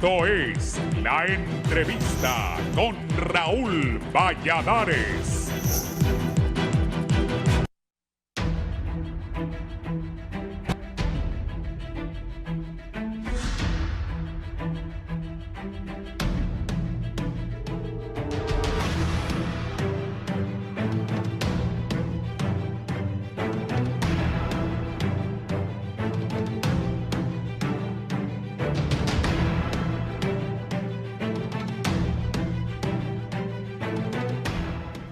Esto es La Entrevista con Raúl Valladares.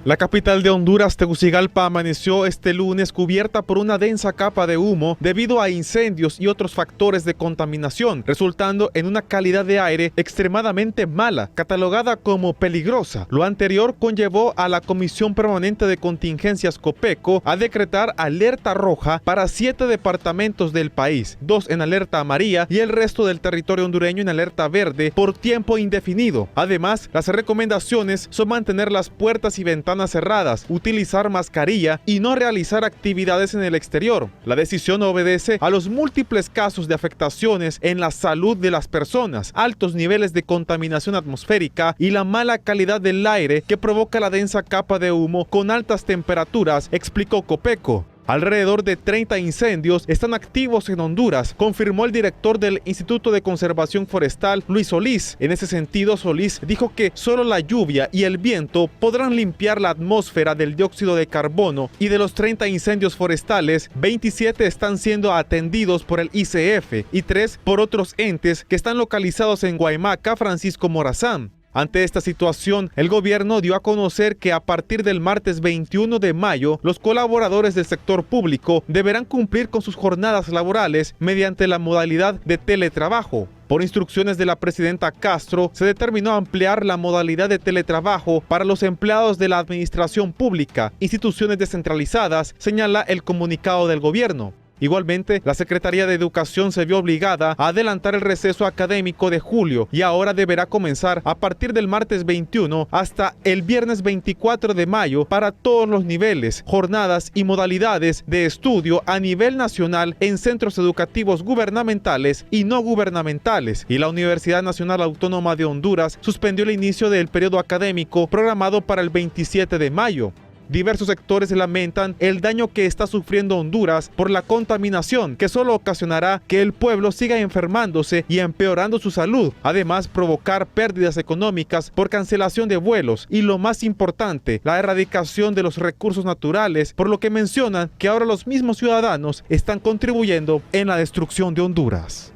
La capital de Honduras, Tegucigalpa, amaneció este lunes cubierta por una densa capa de humo debido a incendios y otros factores de contaminación, resultando en una calidad de aire extremadamente mala, catalogada como peligrosa. Lo anterior conllevó a la Comisión Permanente de Contingencias COPECO a decretar alerta roja para 7 departamentos del país, 2 en alerta amarilla y el resto del territorio hondureño en alerta verde por tiempo indefinido. Además, las recomendaciones son mantener las puertas y ventanas cerradas, utilizar mascarilla y no realizar actividades en el exterior. La decisión obedece a los múltiples casos de afectaciones en la salud de las personas, altos niveles de contaminación atmosférica y la mala calidad del aire que provoca la densa capa de humo con altas temperaturas, explicó COPECO. Alrededor de 30 incendios están activos en Honduras, confirmó el director del Instituto de Conservación Forestal, Luis Solís. En ese sentido, Solís dijo que solo la lluvia y el viento podrán limpiar la atmósfera del dióxido de carbono y de los 30 incendios forestales, 27 están siendo atendidos por el ICF y 3 por otros entes que están localizados en Guaymaca, Francisco Morazán. Ante esta situación, el gobierno dio a conocer que a partir del martes 21 de mayo, los colaboradores del sector público deberán cumplir con sus jornadas laborales mediante la modalidad de teletrabajo. Por instrucciones de la presidenta Castro, se determinó ampliar la modalidad de teletrabajo para los empleados de la administración pública, instituciones descentralizadas, señala el comunicado del gobierno. Igualmente, la Secretaría de Educación se vio obligada a adelantar el receso académico de julio y ahora deberá comenzar a partir del martes 21 hasta el viernes 24 de mayo para todos los niveles, jornadas y modalidades de estudio a nivel nacional en centros educativos gubernamentales y no gubernamentales. Y la Universidad Nacional Autónoma de Honduras suspendió el inicio del periodo académico programado para el 27 de mayo. Diversos sectores lamentan el daño que está sufriendo Honduras por la contaminación, que solo ocasionará que el pueblo siga enfermándose y empeorando su salud, además provocar pérdidas económicas por cancelación de vuelos y, lo más importante, la erradicación de los recursos naturales, por lo que mencionan que ahora los mismos ciudadanos están contribuyendo en la destrucción de Honduras.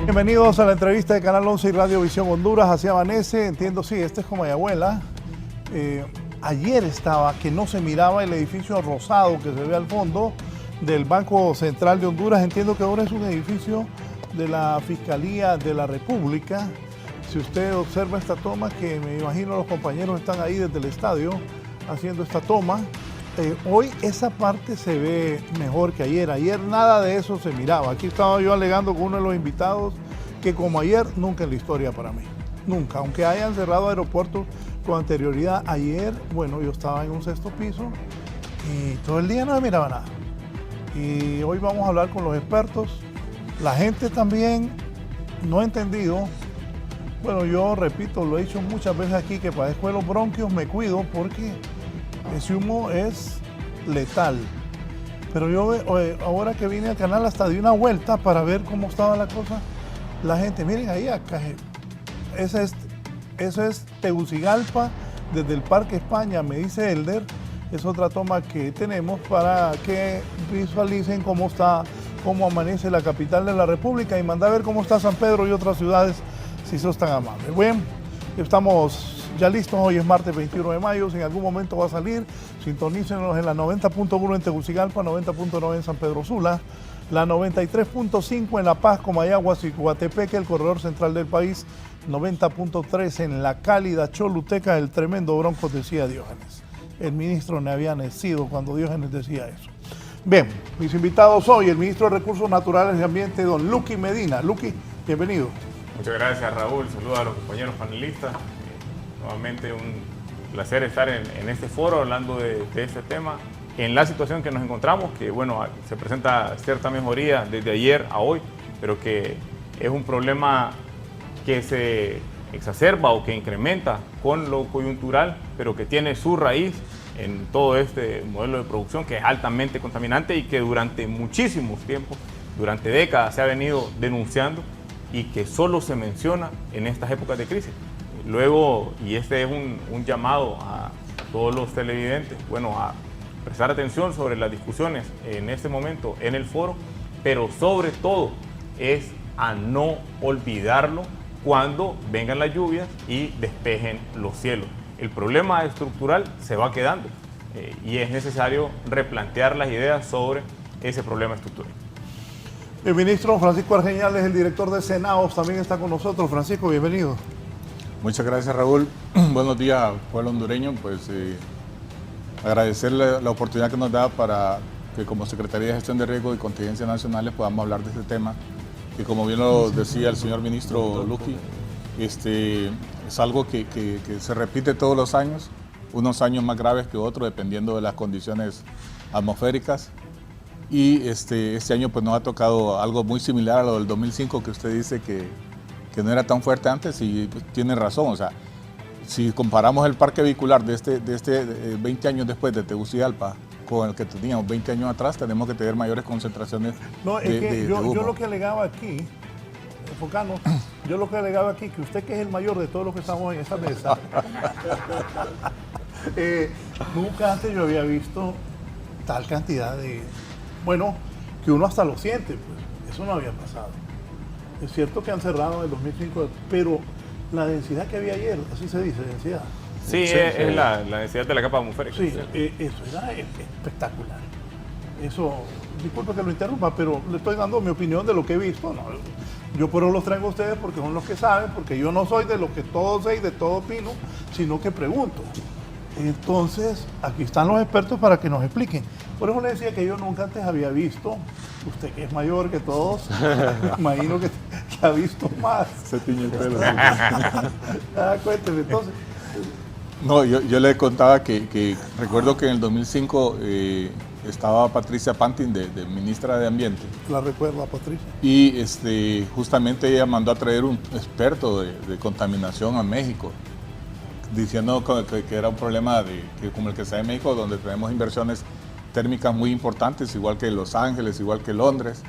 Bienvenidos a la entrevista de Canal 11 y Radio Visión Honduras. Así amanece, entiendo, sí, este es como mi abuela. Ayer estaba que no se miraba el edificio rosado que se ve al fondo del Banco Central de Honduras. Entiendo que ahora es un edificio de la Fiscalía de la República. Si usted observa esta toma, que me imagino los compañeros están ahí desde el estadio haciendo esta toma, hoy esa parte se ve mejor que ayer. Ayer nada de eso se miraba. Aquí estaba yo alegando con uno de los invitados que como ayer, nunca en la historia para mí. Nunca. Aunque hayan cerrado aeropuertos con anterioridad, ayer, bueno, yo estaba en un 6º piso y todo el día no se miraba nada. Y hoy vamos a hablar con los expertos. La gente también no ha entendido. Bueno, yo repito, lo he dicho muchas veces aquí, que padezco de los bronquios, me cuido porque ese humo es letal. Pero yo ahora que vine al canal hasta di una vuelta para ver cómo estaba la cosa. La gente, miren ahí acá, eso es Tegucigalpa desde el Parque España, me dice Elder. Es otra toma que tenemos para que visualicen cómo amanece la capital de la República y mandar a ver cómo está San Pedro y otras ciudades, si sos tan amable. Bueno, estamos ya listos, hoy es martes 21 de mayo, si en algún momento va a salir, sintonícenos en la 90.1 en Tegucigalpa, 90.9 en San Pedro Sula, la 93.5 en La Paz, Comayagua y Coatepeque, el corredor central del país, 90.3 en la cálida Choluteca, el tremendo Broncos, decía Diógenes. El ministro no había nacido cuando Diógenes decía eso. Bien, mis invitados hoy, el ministro de Recursos Naturales y Ambiente, don Luqui Medina. Luqui, bienvenido. Muchas gracias, Raúl. Saludos a los compañeros panelistas. Nuevamente un placer estar en este foro hablando de este tema. En la situación que nos encontramos, que bueno, se presenta cierta mejoría desde ayer a hoy, pero que es un problema que se exacerba o que incrementa con lo coyuntural, pero que tiene su raíz en todo este modelo de producción que es altamente contaminante y que durante muchísimos tiempos, durante décadas, se ha venido denunciando y que solo se menciona en estas épocas de crisis. Luego, y este es un llamado a todos los televidentes, bueno, a prestar atención sobre las discusiones en este momento en el foro, pero sobre todo es a no olvidarlo cuando vengan las lluvias y despejen los cielos. El problema estructural se va quedando y es necesario replantear las ideas sobre ese problema estructural. El ministro Francisco Argeñales, el director de Senaos, también está con nosotros. Francisco, bienvenido. Muchas gracias, Raúl. Buenos días, pueblo hondureño. Pues agradecerle la oportunidad que nos da para que como Secretaría de Gestión de Riesgo y Contingencias Nacionales podamos hablar de este tema. Y como bien lo decía el señor ministro Luqui, es algo que se repite todos los años, unos años más graves que otros, dependiendo de las condiciones atmosféricas. Y este año pues nos ha tocado algo muy similar a lo del 2005, que usted dice que no era tan fuerte antes, y pues, tiene razón. O sea, si comparamos el parque vehicular de 20 años después de Tegucigalpa con el que teníamos 20 años atrás, tenemos que tener mayores concentraciones de humo. Yo lo que alegaba aquí, enfocarnos, yo lo que alegaba aquí, que usted, que es el mayor de todos los que estamos en esta mesa, nunca antes yo había visto tal cantidad de, bueno, que uno hasta lo siente, pues eso no había pasado. Es cierto que han cerrado en el 2005, pero la densidad que había ayer, así se dice, densidad. Sí, es la densidad de la capa atmosférica. Sí, eso era espectacular. Eso, disculpe que lo interrumpa, pero le estoy dando mi opinión de lo que he visto. No, yo por eso los traigo a ustedes porque son los que saben, porque yo no soy de los que todo sé y de todo opino, sino que pregunto. Entonces, aquí están los expertos para que nos expliquen. Por eso le decía que yo nunca antes había visto, usted que es mayor que todos, imagino que ha visto más. Se tiñe el pelo. Cuénteme, entonces. No, yo le contaba que recuerdo que en el 2005 estaba Patricia Pantin de ministra de Ambiente. La recuerda, Patricia. Y justamente ella mandó a traer un experto de contaminación a México, diciendo que era un problema como el que está en México, donde tenemos inversiones térmicas muy importantes, igual que Los Ángeles, igual que Londres,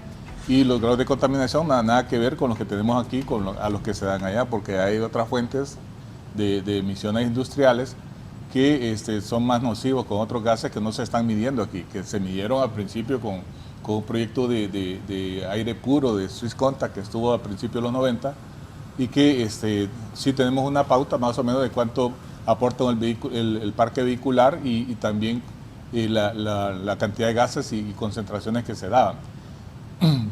y los grados de contaminación nada que ver con los que tenemos aquí, a los que se dan allá, porque hay otras fuentes de emisiones industriales que son más nocivos, con otros gases que no se están midiendo aquí, que se midieron al principio con un proyecto de aire puro de Swiss Contact que estuvo a principios de los 90, y que sí tenemos una pauta más o menos de cuánto aporta el parque vehicular y también la cantidad de gases y concentraciones que se daban.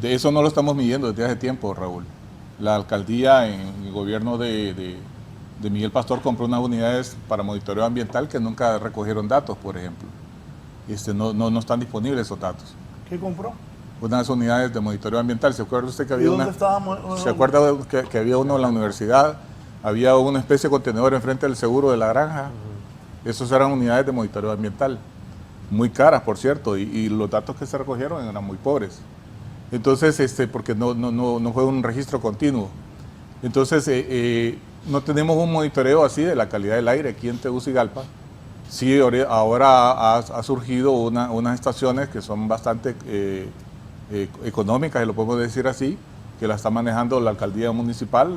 De eso no lo estamos midiendo desde hace tiempo, Raúl. La alcaldía en el gobierno de Miguel Pastor compró unas unidades para monitoreo ambiental que nunca recogieron datos, por ejemplo. No están disponibles esos datos. ¿Qué compró? Unas unidades de monitoreo ambiental. ¿Se acuerda usted que había dónde estábamos? ¿Se acuerda que había uno en la universidad? Había una especie de contenedor enfrente del seguro de la granja. Esos eran unidades de monitoreo ambiental. Muy caras, por cierto, y los datos que se recogieron eran muy pobres. Entonces, porque no fue un registro continuo. Entonces, no tenemos un monitoreo así de la calidad del aire aquí en Tegucigalpa. Sí, ahora ha surgido unas estaciones que son bastante económicas, y lo podemos decir así, que la está manejando la alcaldía municipal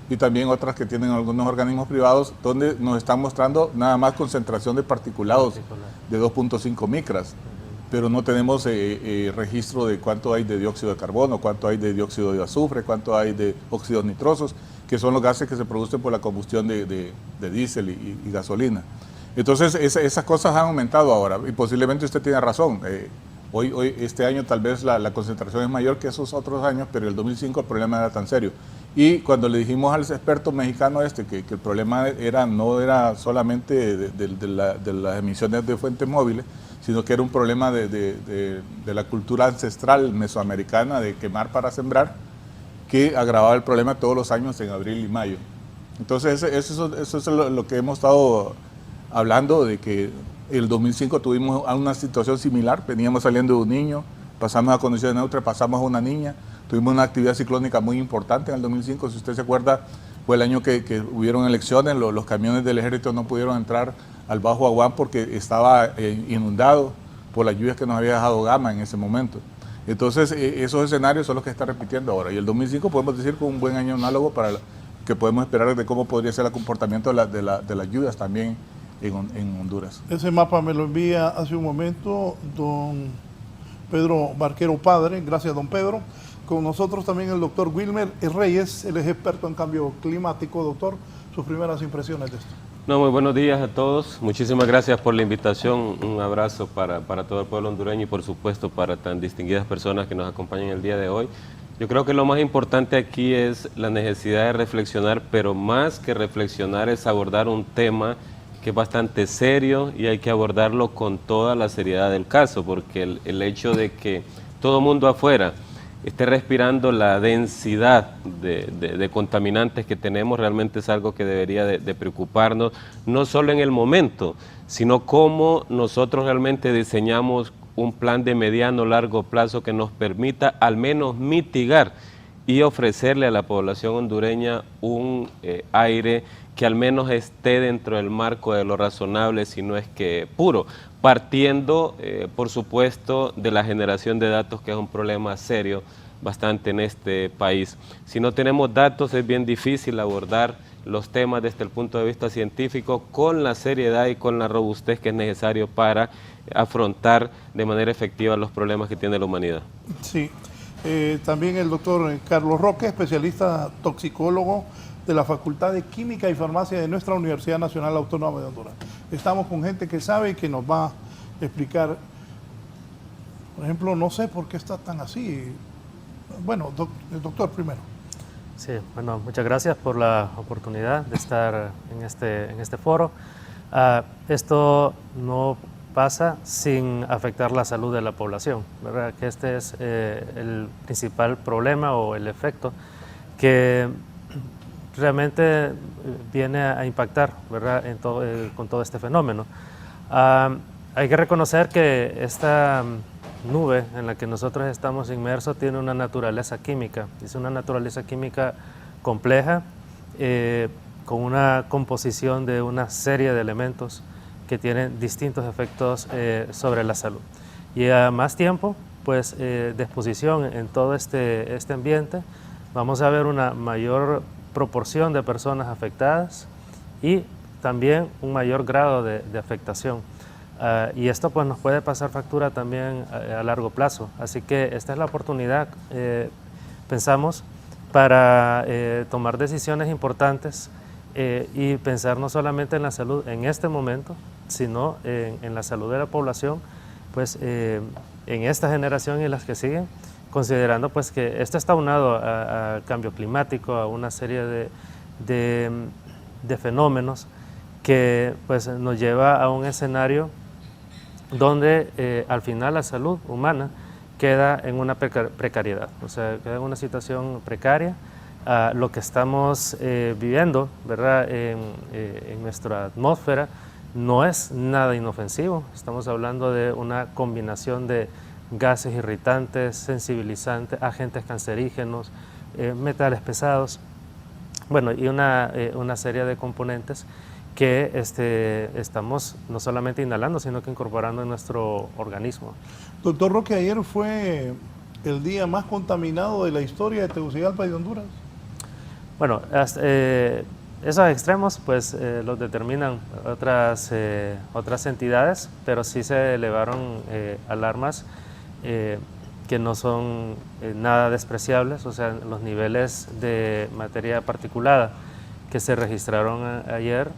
y también otras que tienen algunos organismos privados, donde nos están mostrando nada más concentración de particulados de 2.5 micras, pero no tenemos registro de cuánto hay de dióxido de carbono, cuánto hay de dióxido de azufre, cuánto hay de óxidos nitrosos, que son los gases que se producen por la combustión de diésel y gasolina. Entonces, esas cosas han aumentado ahora, y posiblemente usted tiene razón. Hoy este año tal vez la concentración es mayor que esos otros años, pero en el 2005 el problema era tan serio. Y cuando le dijimos al experto mexicano que el problema no era solamente de las emisiones de fuentes móviles, sino que era un problema de la cultura ancestral mesoamericana de quemar para sembrar, que agravaba el problema todos los años en abril y mayo. Entonces eso es lo que hemos estado hablando, de que el 2005 tuvimos una situación similar, veníamos saliendo de un niño, pasamos a condiciones neutras, pasamos a una niña, tuvimos una actividad ciclónica muy importante en el 2005, si usted se acuerda, fue el año que hubieron elecciones, los camiones del ejército no pudieron entrar al Bajo Aguán porque estaba inundado por las lluvias que nos había dejado Gama en ese momento. Entonces esos escenarios son los que está repitiendo ahora, y el 2005 podemos decir que fue un buen año análogo para que podemos esperar de cómo podría ser el comportamiento de las lluvias también en Honduras. Ese mapa me lo envía hace un momento don Pedro Barquero Padre. Gracias, don Pedro. Con nosotros también el doctor Wilmer Reyes, él es experto en cambio climático. Doctor, sus primeras impresiones de esto. No, muy buenos días a todos. Muchísimas gracias por la invitación. Un abrazo para todo el pueblo hondureño y por supuesto para tan distinguidas personas que nos acompañan el día de hoy. Yo creo que lo más importante aquí es la necesidad de reflexionar, pero más que reflexionar es abordar un tema que es bastante serio y hay que abordarlo con toda la seriedad del caso, porque el hecho de que todo mundo afuera esté respirando la densidad de contaminantes que tenemos realmente es algo que debería de preocuparnos, no solo en el momento, sino cómo nosotros realmente diseñamos un plan de mediano largo plazo que nos permita al menos mitigar y ofrecerle a la población hondureña un aire que al menos esté dentro del marco de lo razonable, si no es que puro, partiendo, por supuesto, de la generación de datos, que es un problema serio bastante en este país. Si no tenemos datos es bien difícil abordar los temas desde el punto de vista científico con la seriedad y con la robustez que es necesario para afrontar de manera efectiva los problemas que tiene la humanidad. Sí, también el doctor Carlos Roque, especialista toxicólogo de la Facultad de Química y Farmacia de nuestra Universidad Nacional Autónoma de Honduras. Estamos con gente que sabe y que nos va a explicar. Por ejemplo, no sé por qué está tan así. Bueno, el doctor primero. Sí, bueno, muchas gracias por la oportunidad de estar en este foro. Esto no pasa sin afectar la salud de la población, ¿verdad? Que este es el principal problema o el efecto que realmente viene a impactar, ¿verdad? Con todo este fenómeno. Hay que reconocer que esta nube en la que nosotros estamos inmersos tiene una naturaleza química, es una naturaleza química compleja, con una composición de una serie de elementos que tienen distintos efectos sobre la salud. Y a más tiempo, pues, de exposición en todo este ambiente, vamos a ver una mayor proporción de personas afectadas y también un mayor grado de afectación. Y esto pues nos puede pasar factura también a largo plazo. Así que esta es la oportunidad, pensamos, para tomar decisiones importantes y pensar no solamente en la salud en este momento, sino en la salud de la población, pues en esta generación y las que siguen, considerando pues que esto está aunado al cambio climático, a una serie de fenómenos que pues nos lleva a un escenario donde al final la salud humana queda en una precariedad, o sea, queda en una situación precaria. Lo que estamos viviendo, ¿verdad? En nuestra atmósfera no es nada inofensivo. Estamos hablando de una combinación de gases irritantes, sensibilizantes, agentes cancerígenos, metales pesados, bueno, y una serie de componentes que estamos no solamente inhalando, sino que incorporando en nuestro organismo. Doctor Roque, ayer fue el día más contaminado de la historia de Tegucigalpa y de Honduras. Bueno, esos extremos pues los determinan otras entidades, pero sí se elevaron alarmas que no son nada despreciables, o sea, los niveles de materia particulada que se registraron ayer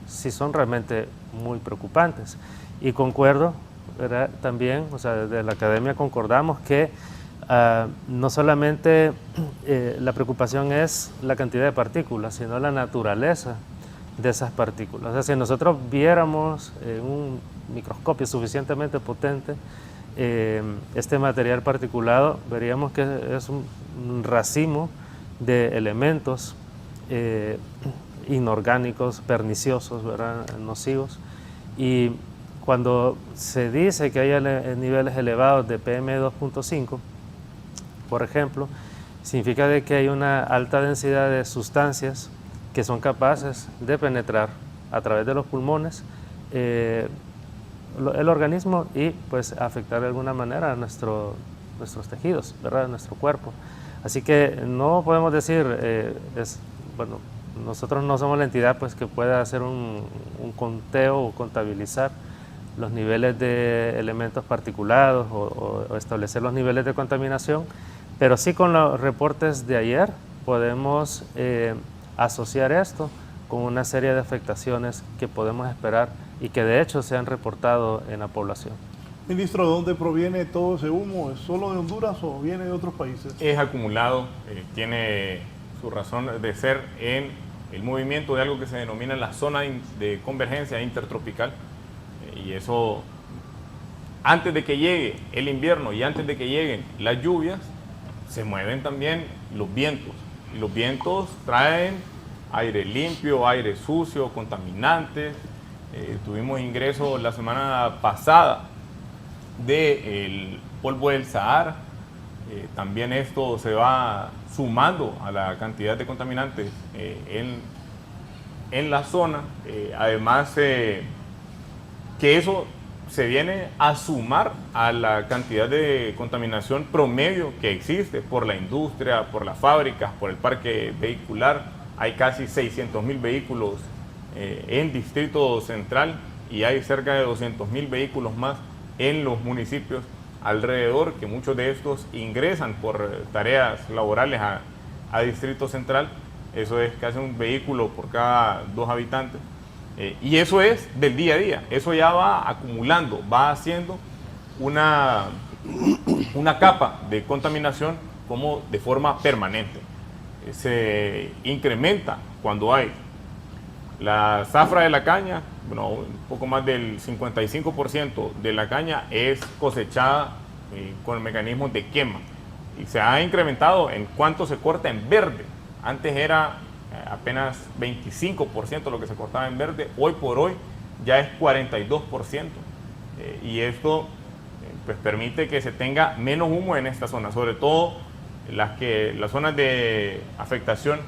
sí son realmente muy preocupantes. Y concuerdo, ¿verdad? También, o sea, desde la academia concordamos que no solamente la preocupación es la cantidad de partículas, sino la naturaleza de esas partículas. O sea, si nosotros viéramos en un microscopio suficientemente potente este material particulado, veríamos que es un racimo de elementos inorgánicos, perniciosos, ¿verdad?, nocivos. Y cuando se dice que hay niveles elevados de PM2.5, por ejemplo, significa de que hay una alta densidad de sustancias que son capaces de penetrar a través de los pulmones el organismo y pues afectar de alguna manera a nuestros tejidos, ¿verdad?, nuestro cuerpo. Así que no podemos decir, bueno, nosotros no somos la entidad pues, que pueda hacer un conteo o contabilizar los niveles de elementos particulados o establecer los niveles de contaminación, pero sí con los reportes de ayer podemos asociar esto con una serie de afectaciones que podemos esperar y que de hecho se han reportado en la población. Ministro, ¿de dónde proviene todo ese humo? ¿Es solo de Honduras o viene de otros países? Es acumulado, tiene su razón de ser en el movimiento de algo que se denomina la zona de convergencia intertropical. Y eso, antes de que llegue el invierno y antes de que lleguen las lluvias, se mueven también los vientos. Y los vientos traen aire limpio, aire sucio, contaminantes. Tuvimos ingreso la semana pasada del polvo del Sahara. También esto se va sumando a la cantidad de contaminantes en la zona. Además, que eso se viene a sumar a la cantidad de contaminación promedio que existe por la industria, por las fábricas, por el parque vehicular. Hay casi 600.000 vehículos en Distrito Central y hay cerca de 200.000 vehículos más en los municipios alrededor, que muchos de estos ingresan por tareas laborales a Distrito Central. Eso es casi un vehículo por cada 2 habitantes. Y eso es del día a día, eso ya va acumulando, va haciendo una capa de contaminación como de forma permanente. Se incrementa cuando hay la zafra de la caña, bueno, un poco más del 55% de la caña es cosechada con mecanismos de quema y se ha incrementado en cuánto se corta en verde. Antes era apenas 25% lo que se cortaba en verde, hoy por hoy ya es 42%, y esto pues permite que se tenga menos humo en esta zona, sobre todo las zonas de afectación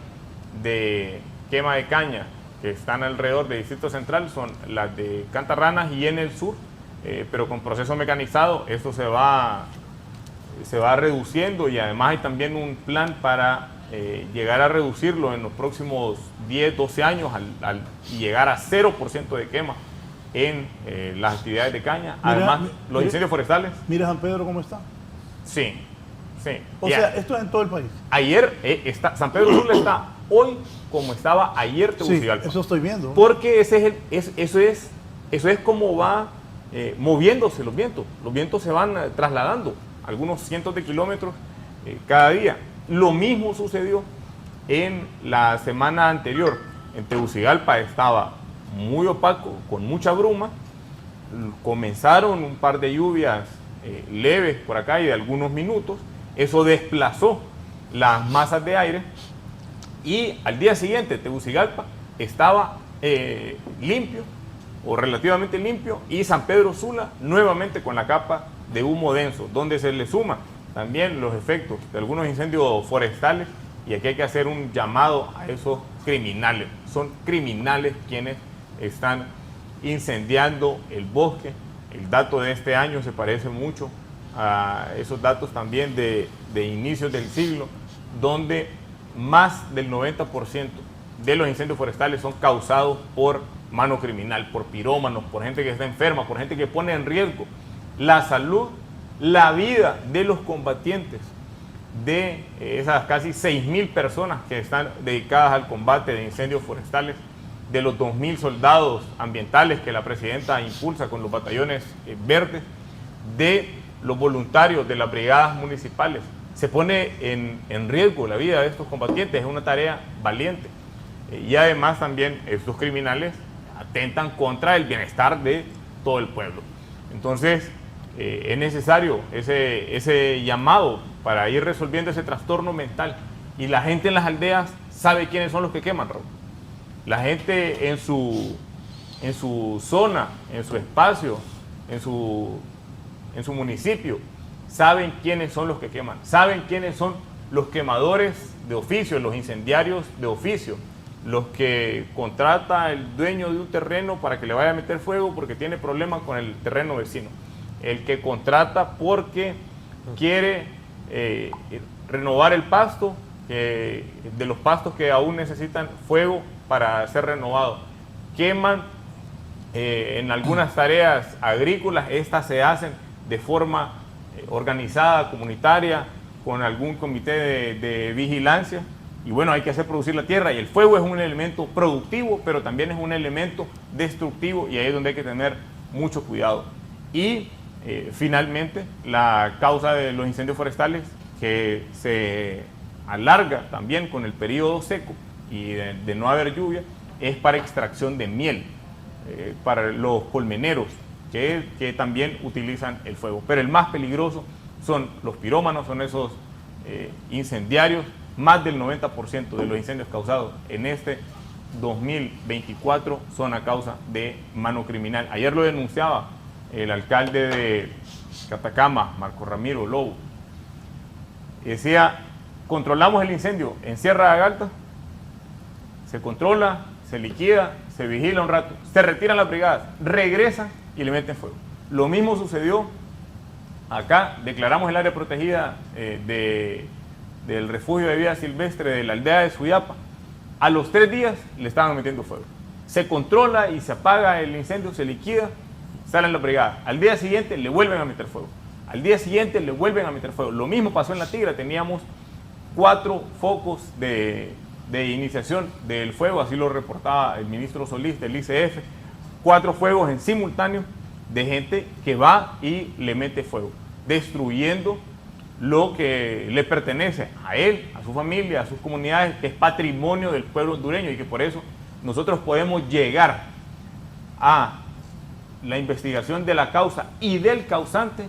de quema de caña que están alrededor del Distrito Central son las de Cantarranas y en el sur, pero con proceso mecanizado esto se va reduciendo, y además hay también un plan para llegar a reducirlo en los próximos 10, 12 años y llegar a 0% de quema en las actividades de caña. Además, los incendios forestales. Mira San Pedro cómo está. Sí, sí. O sea, esto es en todo el país. Ayer San Pedro Sula está hoy como estaba ayer Tegucigalpa. Sí, eso estoy viendo. Porque eso es como va moviéndose los vientos. Los vientos se van trasladando algunos cientos de kilómetros cada día. Lo mismo sucedió en la semana anterior. En Tegucigalpa estaba muy opaco, con mucha bruma. Comenzaron un par de lluvias leves por acá y de algunos minutos. Eso desplazó las masas de aire y al día siguiente Tegucigalpa estaba limpio o relativamente limpio, y San Pedro Sula nuevamente con la capa de humo denso, donde se le suma también los efectos de algunos incendios forestales. Y aquí hay que hacer un llamado a esos criminales. Son criminales quienes están incendiando el bosque. El dato de este año se parece mucho a esos datos también de inicios del siglo, donde más del 90% de los incendios forestales son causados por mano criminal, por pirómanos, por gente que está enferma, por gente que pone en riesgo la salud, la vida de los combatientes, de esas casi 6.000 personas que están dedicadas al combate de incendios forestales, de los 2.000 soldados ambientales que la presidenta impulsa con los batallones verdes, de los voluntarios de las brigadas municipales. Se pone en riesgo la vida de estos combatientes, es una tarea valiente. Y además también estos criminales atentan contra el bienestar de todo el pueblo. Entonces es necesario ese llamado para ir resolviendo ese trastorno mental. Y la gente en las aldeas sabe quiénes son los que queman, Raúl. La gente en su zona, en su espacio, en su municipio, saben quiénes son los que queman, saben quiénes son los quemadores de oficio, los incendiarios de oficio, los que contrata el dueño de un terreno para que le vaya a meter fuego porque tiene problemas con el terreno vecino, el que contrata porque quiere renovar el pasto, de los pastos que aún necesitan fuego para ser renovados. Queman en algunas tareas agrícolas, estas se hacen de forma organizada, comunitaria, con algún comité de vigilancia. Y bueno, hay que hacer producir la tierra, y el fuego es un elemento productivo, pero también es un elemento destructivo, y ahí es donde hay que tener mucho cuidado. Y finalmente, la causa de los incendios forestales, que se alarga también con el periodo seco y de no haber lluvia, es para extracción de miel, para los colmeneros, que también utilizan el fuego. Pero el más peligroso son los pirómanos, son esos incendiarios. Más del 90% de los incendios causados en este 2024 son a causa de mano criminal. Ayer lo denunciaba el alcalde de Catacama, Marco Ramiro Lobo. Decía, controlamos el incendio en Sierra de Agalta, se controla, se liquida, se vigila un rato, se retiran las brigadas, regresan y le meten fuego. Lo mismo sucedió acá, declaramos el área protegida del refugio de vida silvestre de la aldea de Suyapa. A los 3 días le estaban metiendo fuego. Se controla y se apaga el incendio, se liquida, salen las brigadas. Al día siguiente le vuelven a meter fuego. Al día siguiente le vuelven a meter fuego. Lo mismo pasó en La Tigra, teníamos 4 focos de iniciación del fuego, así lo reportaba el ministro Solís del ICF. 4 fuegos en simultáneo de gente que va y le mete fuego, destruyendo lo que le pertenece a él, a su familia, a sus comunidades, que es patrimonio del pueblo hondureño, y que por eso nosotros podemos llegar a la investigación de la causa y del causante,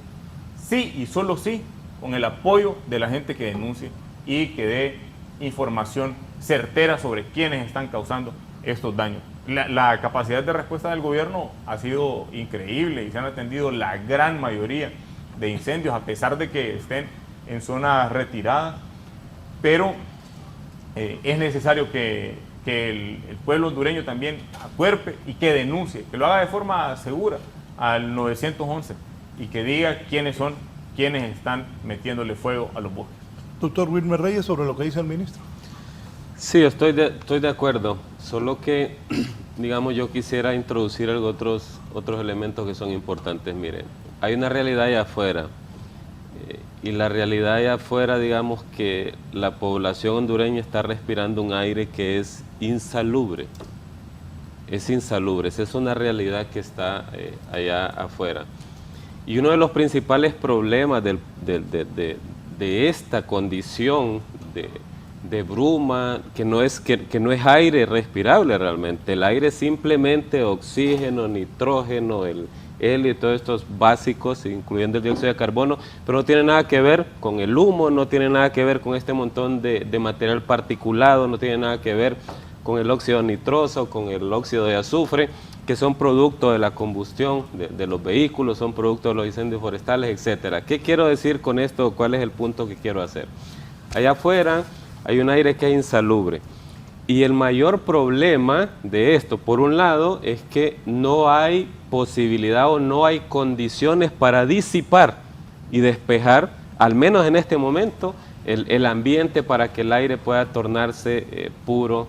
sí y solo sí, con el apoyo de la gente que denuncie y que dé información certera sobre quiénes están causando estos daños. La capacidad de respuesta del gobierno ha sido increíble y se han atendido la gran mayoría de incendios, a pesar de que estén en zonas retiradas, pero es necesario que el pueblo hondureño también acuerpe y que denuncie, que lo haga de forma segura al 911 y que diga quiénes son quienes están metiéndole fuego a los bosques. Doctor Wilmer Reyes, sobre lo que dice el ministro. Sí, estoy de acuerdo, solo que, digamos, yo quisiera introducir otros elementos que son importantes. Miren, hay una realidad allá afuera, y la realidad allá afuera, digamos que la población hondureña está respirando un aire que es insalubre. Es insalubre, esa es una realidad que está allá afuera. Y uno de los principales problemas de esta condición de bruma, que no es aire respirable realmente, el aire es simplemente oxígeno, nitrógeno, el helio y todos estos básicos, incluyendo el dióxido de carbono, pero no tiene nada que ver con el humo, no tiene nada que ver con este montón de material particulado, no tiene nada que ver con el óxido nitroso, con el óxido de azufre, que son producto de la combustión de los vehículos, son producto de los incendios forestales, etcétera. ¿Qué quiero decir con esto? ¿Cuál es el punto que quiero hacer? Allá afuera hay un aire que es insalubre. Y el mayor problema de esto, por un lado, es que no hay posibilidad o no hay condiciones para disipar y despejar, al menos en este momento, el ambiente para que el aire pueda tornarse puro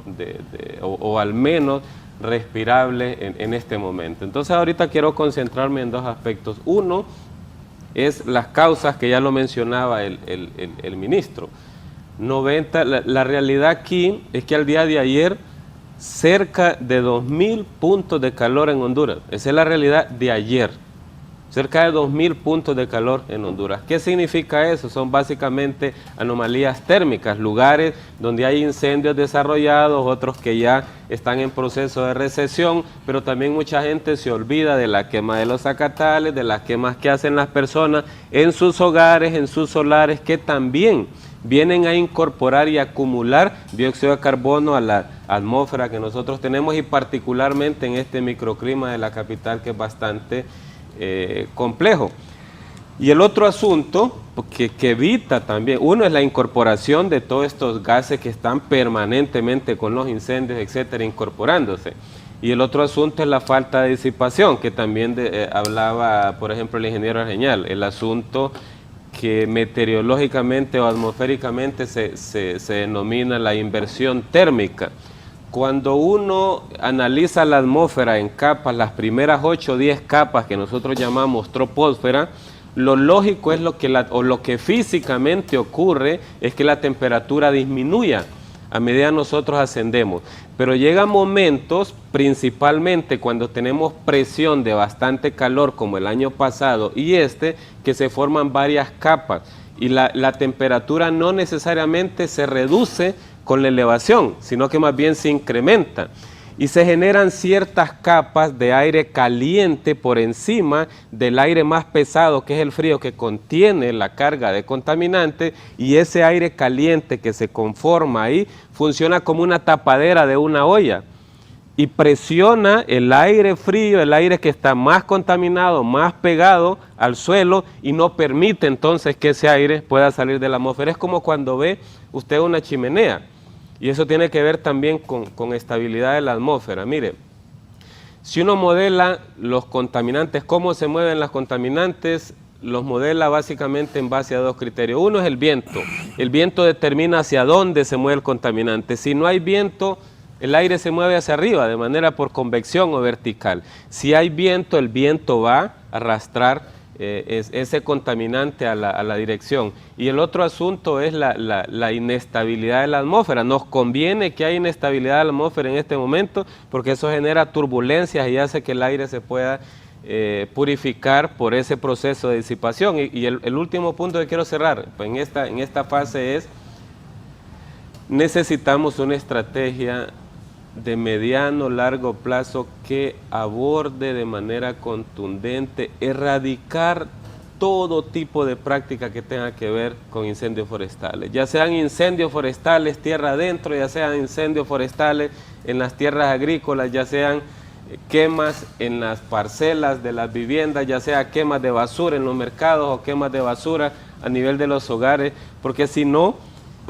o al menos respirable en este momento. Entonces ahorita quiero concentrarme en 2 aspectos. Uno es las causas, que ya lo mencionaba el ministro. La realidad aquí es que al día de ayer cerca de 2000 puntos de calor en Honduras. Esa es la realidad de ayer. cerca de 2000 puntos de calor en Honduras. ¿Qué significa eso? Son básicamente anomalías térmicas, lugares donde hay incendios desarrollados, otros que ya están en proceso de recesión, pero también mucha gente se olvida de la quema de los zacatales, de las quemas que hacen las personas en sus hogares, en sus solares, que también vienen a incorporar y acumular dióxido de carbono a la atmósfera que nosotros tenemos, y particularmente en este microclima de la capital, que es bastante complejo. Y el otro asunto que evita también, uno es la incorporación de todos estos gases que están permanentemente con los incendios, etcétera, incorporándose. Y el otro asunto es la falta de disipación, que también hablaba, por ejemplo, el ingeniero Argeñal, el asunto que meteorológicamente o atmosféricamente se denomina la inversión térmica. Cuando uno analiza la atmósfera en capas, las primeras 8 o 10 capas que nosotros llamamos troposfera, lo lógico es lo que físicamente ocurre es que la temperatura disminuya a medida que nosotros ascendemos. Pero llegan momentos, principalmente cuando tenemos presión de bastante calor, como el año pasado y que se forman varias capas, y la temperatura no necesariamente se reduce con la elevación, sino que más bien se incrementa. Y se generan ciertas capas de aire caliente por encima del aire más pesado, que es el frío, que contiene la carga de contaminantes, y ese aire caliente que se conforma ahí funciona como una tapadera de una olla y presiona el aire frío, el aire que está más contaminado, más pegado al suelo, y no permite entonces que ese aire pueda salir de la atmósfera. Es como cuando ve usted una chimenea. Y eso tiene que ver también con estabilidad de la atmósfera. Mire, si uno modela los contaminantes, cómo se mueven los contaminantes, los modela básicamente en base a 2 criterios. Uno es el viento. El viento determina hacia dónde se mueve el contaminante. Si no hay viento, el aire se mueve hacia arriba, de manera por convección o vertical. Si hay viento, el viento va a arrastrar ese contaminante a la dirección. Y el otro asunto es la inestabilidad de la atmósfera. Nos conviene que haya inestabilidad de la atmósfera en este momento, porque eso genera turbulencias y hace que el aire se pueda purificar por ese proceso de disipación. Y el último punto que quiero cerrar en esta fase es: necesitamos una estrategia de mediano, largo plazo que aborde de manera contundente erradicar todo tipo de práctica que tenga que ver con incendios forestales, ya sean incendios forestales tierra adentro, ya sean incendios forestales en las tierras agrícolas, ya sean quemas en las parcelas de las viviendas, ya sea quemas de basura en los mercados o quemas de basura a nivel de los hogares, porque si no,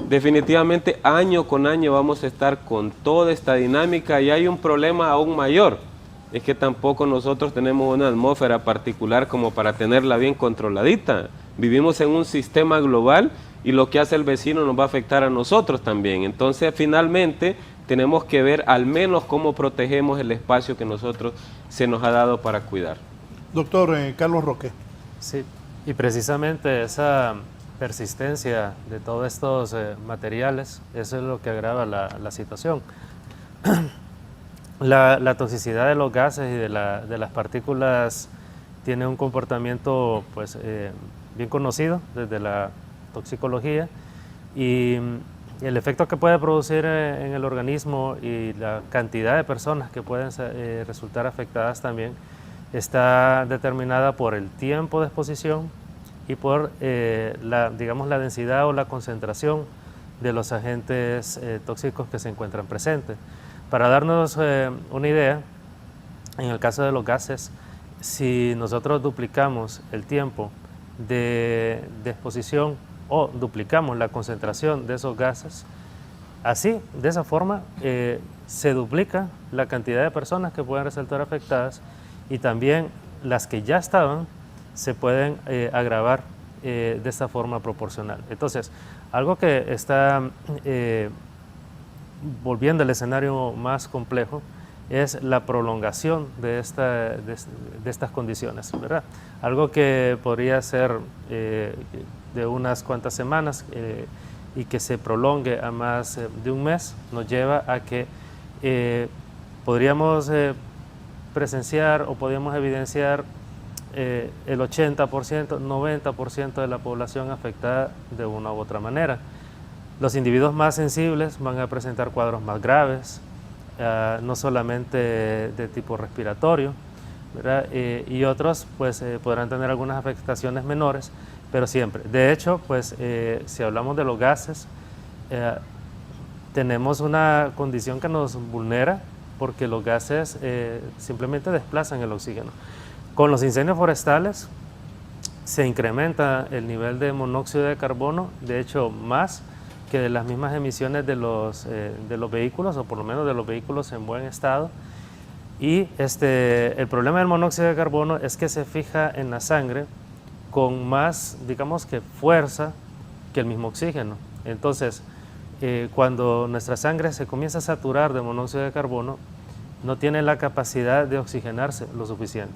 definitivamente año con año vamos a estar con toda esta dinámica. Y hay un problema aún mayor, es que tampoco nosotros tenemos una atmósfera particular como para tenerla bien controladita. Vivimos en un sistema global y lo que hace el vecino nos va a afectar a nosotros también. Entonces finalmente tenemos que ver al menos cómo protegemos el espacio que nosotros se nos ha dado para cuidar. Doctor Carlos Roque. Sí, y precisamente esa persistencia de todos estos materiales, eso es lo que agrava la situación. La toxicidad de los gases y de las partículas tiene un comportamiento pues, bien conocido desde la toxicología, y el efecto que puede producir en el organismo y la cantidad de personas que pueden resultar afectadas también está determinada por el tiempo de exposición y por la densidad o la concentración de los agentes tóxicos que se encuentran presentes. Para darnos una idea, en el caso de los gases, si nosotros duplicamos el tiempo de exposición o duplicamos la concentración de esos gases, así, de esa forma, se duplica la cantidad de personas que pueden resultar afectadas, y también las que ya estaban se pueden agravar de esta forma proporcional. Entonces, algo que está volviendo al escenario más complejo es la prolongación de estas condiciones, ¿verdad? Algo que podría ser de unas cuantas semanas y que se prolongue a más de un mes, nos lleva a que podríamos presenciar o podríamos evidenciar el 80%, 90% de la población afectada de una u otra manera. Los individuos más sensibles van a presentar cuadros más graves, no solamente de tipo respiratorio, ¿verdad? Y otros pues podrán tener algunas afectaciones menores, pero siempre. De hecho, pues si hablamos de los gases, tenemos una condición que nos vulnera porque los gases simplemente desplazan el oxígeno. Con los incendios forestales se incrementa el nivel de monóxido de carbono, de hecho más que de las mismas emisiones de los vehículos, o por lo menos de los vehículos en buen estado. Y el problema del monóxido de carbono es que se fija en la sangre con más, digamos que fuerza que el mismo oxígeno. Entonces, cuando nuestra sangre se comienza a saturar de monóxido de carbono, no tiene la capacidad de oxigenarse lo suficiente.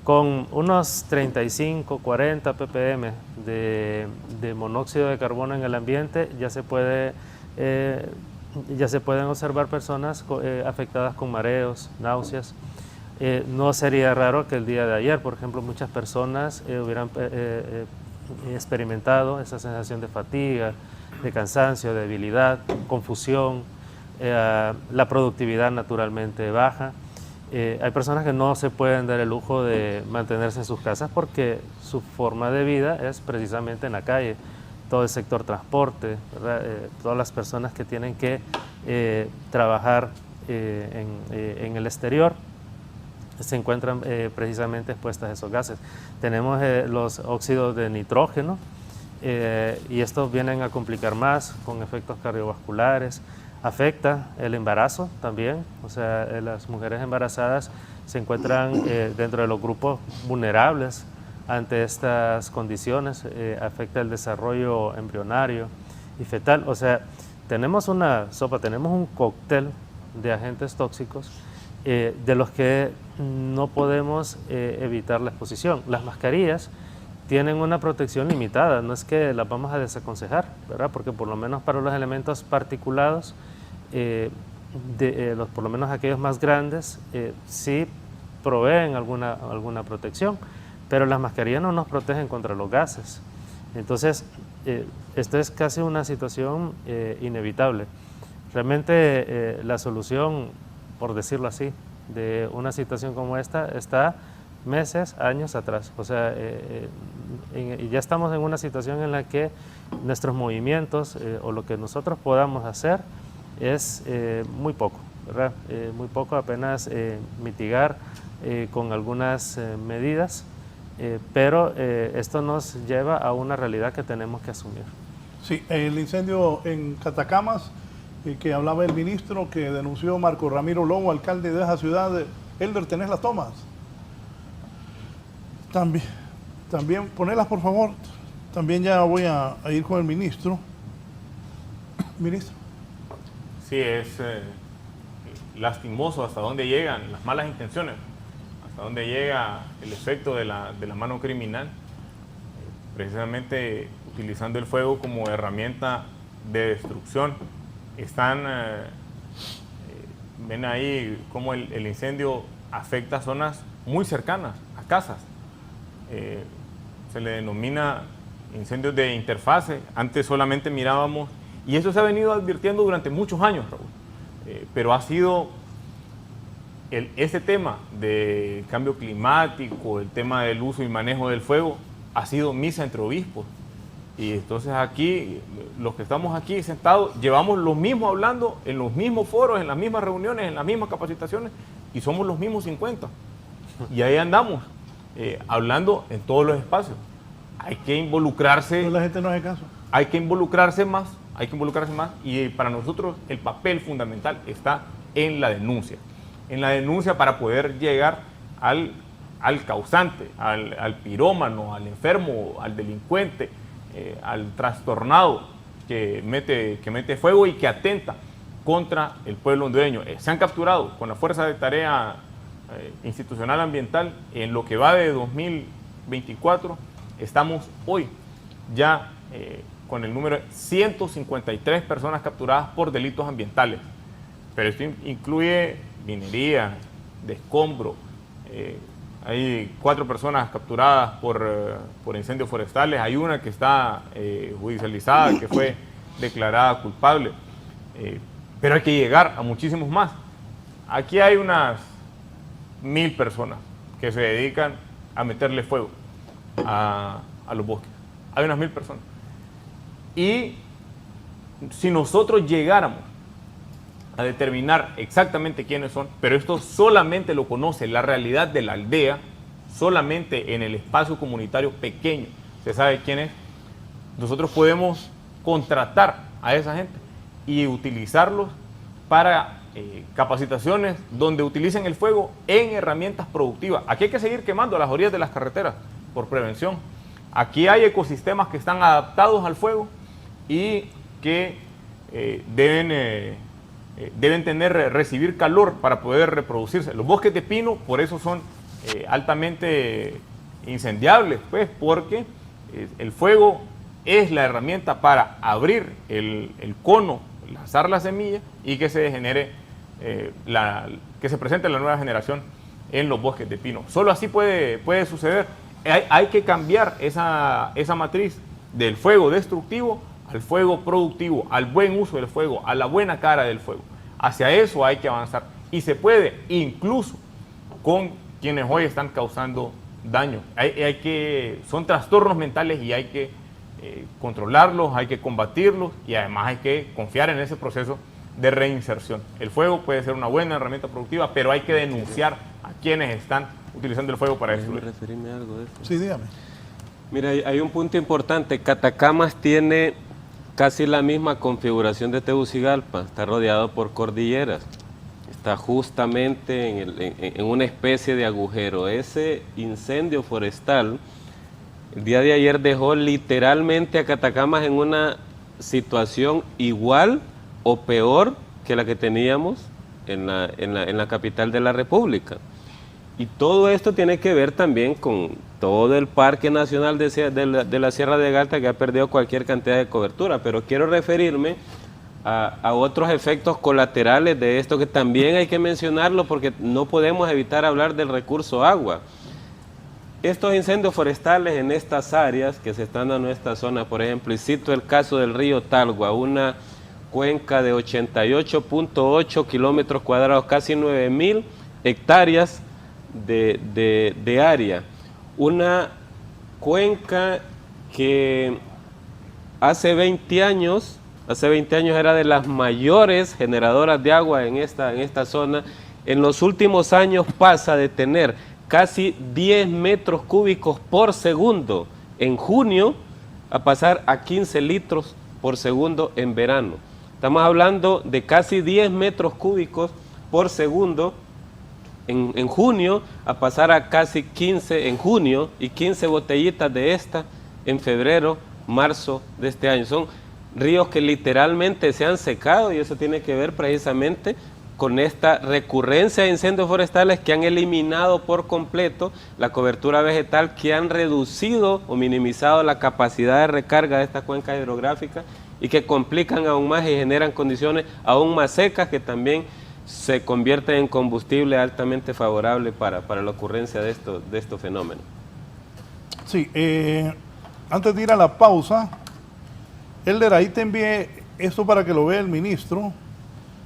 Con unos 35, 40 ppm de monóxido de carbono en el ambiente ya se pueden observar personas afectadas con mareos, náuseas. No sería raro que el día de ayer, por ejemplo, muchas personas hubieran experimentado esa sensación de fatiga, de cansancio, de debilidad, confusión, la productividad naturalmente baja. Hay personas que no se pueden dar el lujo de mantenerse en sus casas porque su forma de vida es precisamente en la calle. Todo el sector transporte, ¿verdad? Todas las personas que tienen que trabajar en el exterior se encuentran precisamente expuestas a esos gases. Tenemos los óxidos de nitrógeno y estos vienen a complicar más con efectos cardiovasculares. Afecta el embarazo también, o sea, las mujeres embarazadas se encuentran dentro de los grupos vulnerables ante estas condiciones, afecta el desarrollo embrionario y fetal, o sea, tenemos una sopa, tenemos un cóctel de agentes tóxicos de los que no podemos evitar la exposición. Las mascarillas tienen una protección limitada, no es que las vamos a desaconsejar, ¿verdad? Porque por lo menos para los elementos particulados, por lo menos aquellos más grandes, sí proveen alguna protección, pero las mascarillas no nos protegen contra los gases. Entonces, esto es casi una situación inevitable. Realmente la solución, por decirlo así, de una situación como esta está meses, años atrás. O sea, ya estamos en una situación en la que nuestros movimientos o lo que nosotros podamos hacer es muy poco, ¿verdad? Muy poco, apenas mitigar con algunas medidas, pero esto nos lleva a una realidad que tenemos que asumir. Sí, el incendio en Catacamas, que hablaba el ministro, que denunció Marco Ramiro Lobo, alcalde de esa ciudad. Elder, ¿tenés las tomas? También, ponelas por favor. También ya voy a ir con el ministro. Ministro. Sí, es lastimoso hasta dónde llegan las malas intenciones, hasta dónde llega el efecto de la mano criminal, precisamente utilizando el fuego como herramienta de destrucción. Ven ahí cómo el incendio afecta zonas muy cercanas a casas. Se le denomina incendios de interfase. Antes solamente mirábamos, y eso se ha venido advirtiendo durante muchos años, Raúl, pero ha sido ese tema de cambio climático, el tema del uso y manejo del fuego, ha sido misa entre obispos. Y entonces aquí, los que estamos aquí sentados, llevamos lo mismo hablando en los mismos foros, en las mismas reuniones, en las mismas capacitaciones, y somos los mismos 50. Y ahí andamos, hablando en todos los espacios. Hay que involucrarse. Pero la gente no hace caso. Hay que involucrarse más, y para nosotros el papel fundamental está en la denuncia. En la denuncia para poder llegar al causante, al pirómano, al enfermo, al delincuente, al trastornado que mete fuego y que atenta contra el pueblo hondureño. Se han capturado con la Fuerza de Tarea Institucional Ambiental en lo que va de 2024. Estamos hoy ya con el número de 153 personas capturadas por delitos ambientales. Pero esto incluye minería, de escombro, Hay 4 personas capturadas por incendios forestales. Hay una que está judicializada, que fue declarada culpable. Pero hay que llegar a muchísimos más. Aquí hay unas 1000 personas que se dedican a meterle fuego a los bosques. Hay unas 1000 personas. Y si nosotros llegáramos a determinar exactamente quiénes son, pero esto solamente lo conoce la realidad de la aldea, solamente en el espacio comunitario pequeño se sabe quién es, nosotros podemos contratar a esa gente y utilizarlos para capacitaciones donde utilicen el fuego en herramientas productivas. Aquí hay que seguir quemando a las orillas de las carreteras por prevención. Aquí hay ecosistemas que están adaptados al fuego y que deben recibir calor para poder reproducirse. Los bosques de pino por eso son altamente incendiables, pues, porque el fuego es la herramienta para abrir el cono, lanzar la semilla y que se genere, que se presente la nueva generación en los bosques de pino. Solo así puede suceder. Hay que cambiar esa matriz del fuego destructivo al fuego productivo, al buen uso del fuego, a la buena cara del fuego. Hacia eso hay que avanzar. Y se puede, incluso con quienes hoy están causando daño. Son trastornos mentales y hay que controlarlos, hay que combatirlos y además hay que confiar en ese proceso de reinserción. El fuego puede ser una buena herramienta productiva, pero hay que denunciar a quienes están utilizando el fuego para destruir. ¿Déjame referirme a algo de eso? Sí, dígame. Mira, hay un punto importante. Catacamas tiene casi la misma configuración de Tegucigalpa, está rodeado por cordilleras, está justamente en una especie de agujero. Ese incendio forestal el día de ayer dejó literalmente a Catacamas en una situación igual o peor que la que teníamos en la capital de la República. Y todo esto tiene que ver también con todo el Parque Nacional de la Sierra de Galta, que ha perdido cualquier cantidad de cobertura. Pero quiero referirme a otros efectos colaterales de esto que también hay que mencionarlo porque no podemos evitar hablar del recurso agua. Estos incendios forestales en estas áreas que se están dando en esta zona, por ejemplo, y cito el caso del río Talgua, una cuenca de 88.8 kilómetros cuadrados, casi 9.000 hectáreas de área. Una cuenca que hace 20 años era de las mayores generadoras de agua en esta zona. En los últimos años pasa de tener casi 10 metros cúbicos por segundo en junio a pasar a 15 litros por segundo en verano. Estamos hablando de casi 10 metros cúbicos por segundo en junio a pasar a casi 15 en junio y 15 botellitas de esta en febrero, marzo de este año. Son ríos que literalmente se han secado y eso tiene que ver precisamente con esta recurrencia de incendios forestales que han eliminado por completo la cobertura vegetal, que han reducido o minimizado la capacidad de recarga de esta cuenca hidrográfica y que complican aún más y generan condiciones aún más secas que también se convierten en combustible altamente favorable para la ocurrencia de estos fenómenos. Sí, antes de ir a la pausa, Elder, ahí te envié esto para que lo vea el ministro.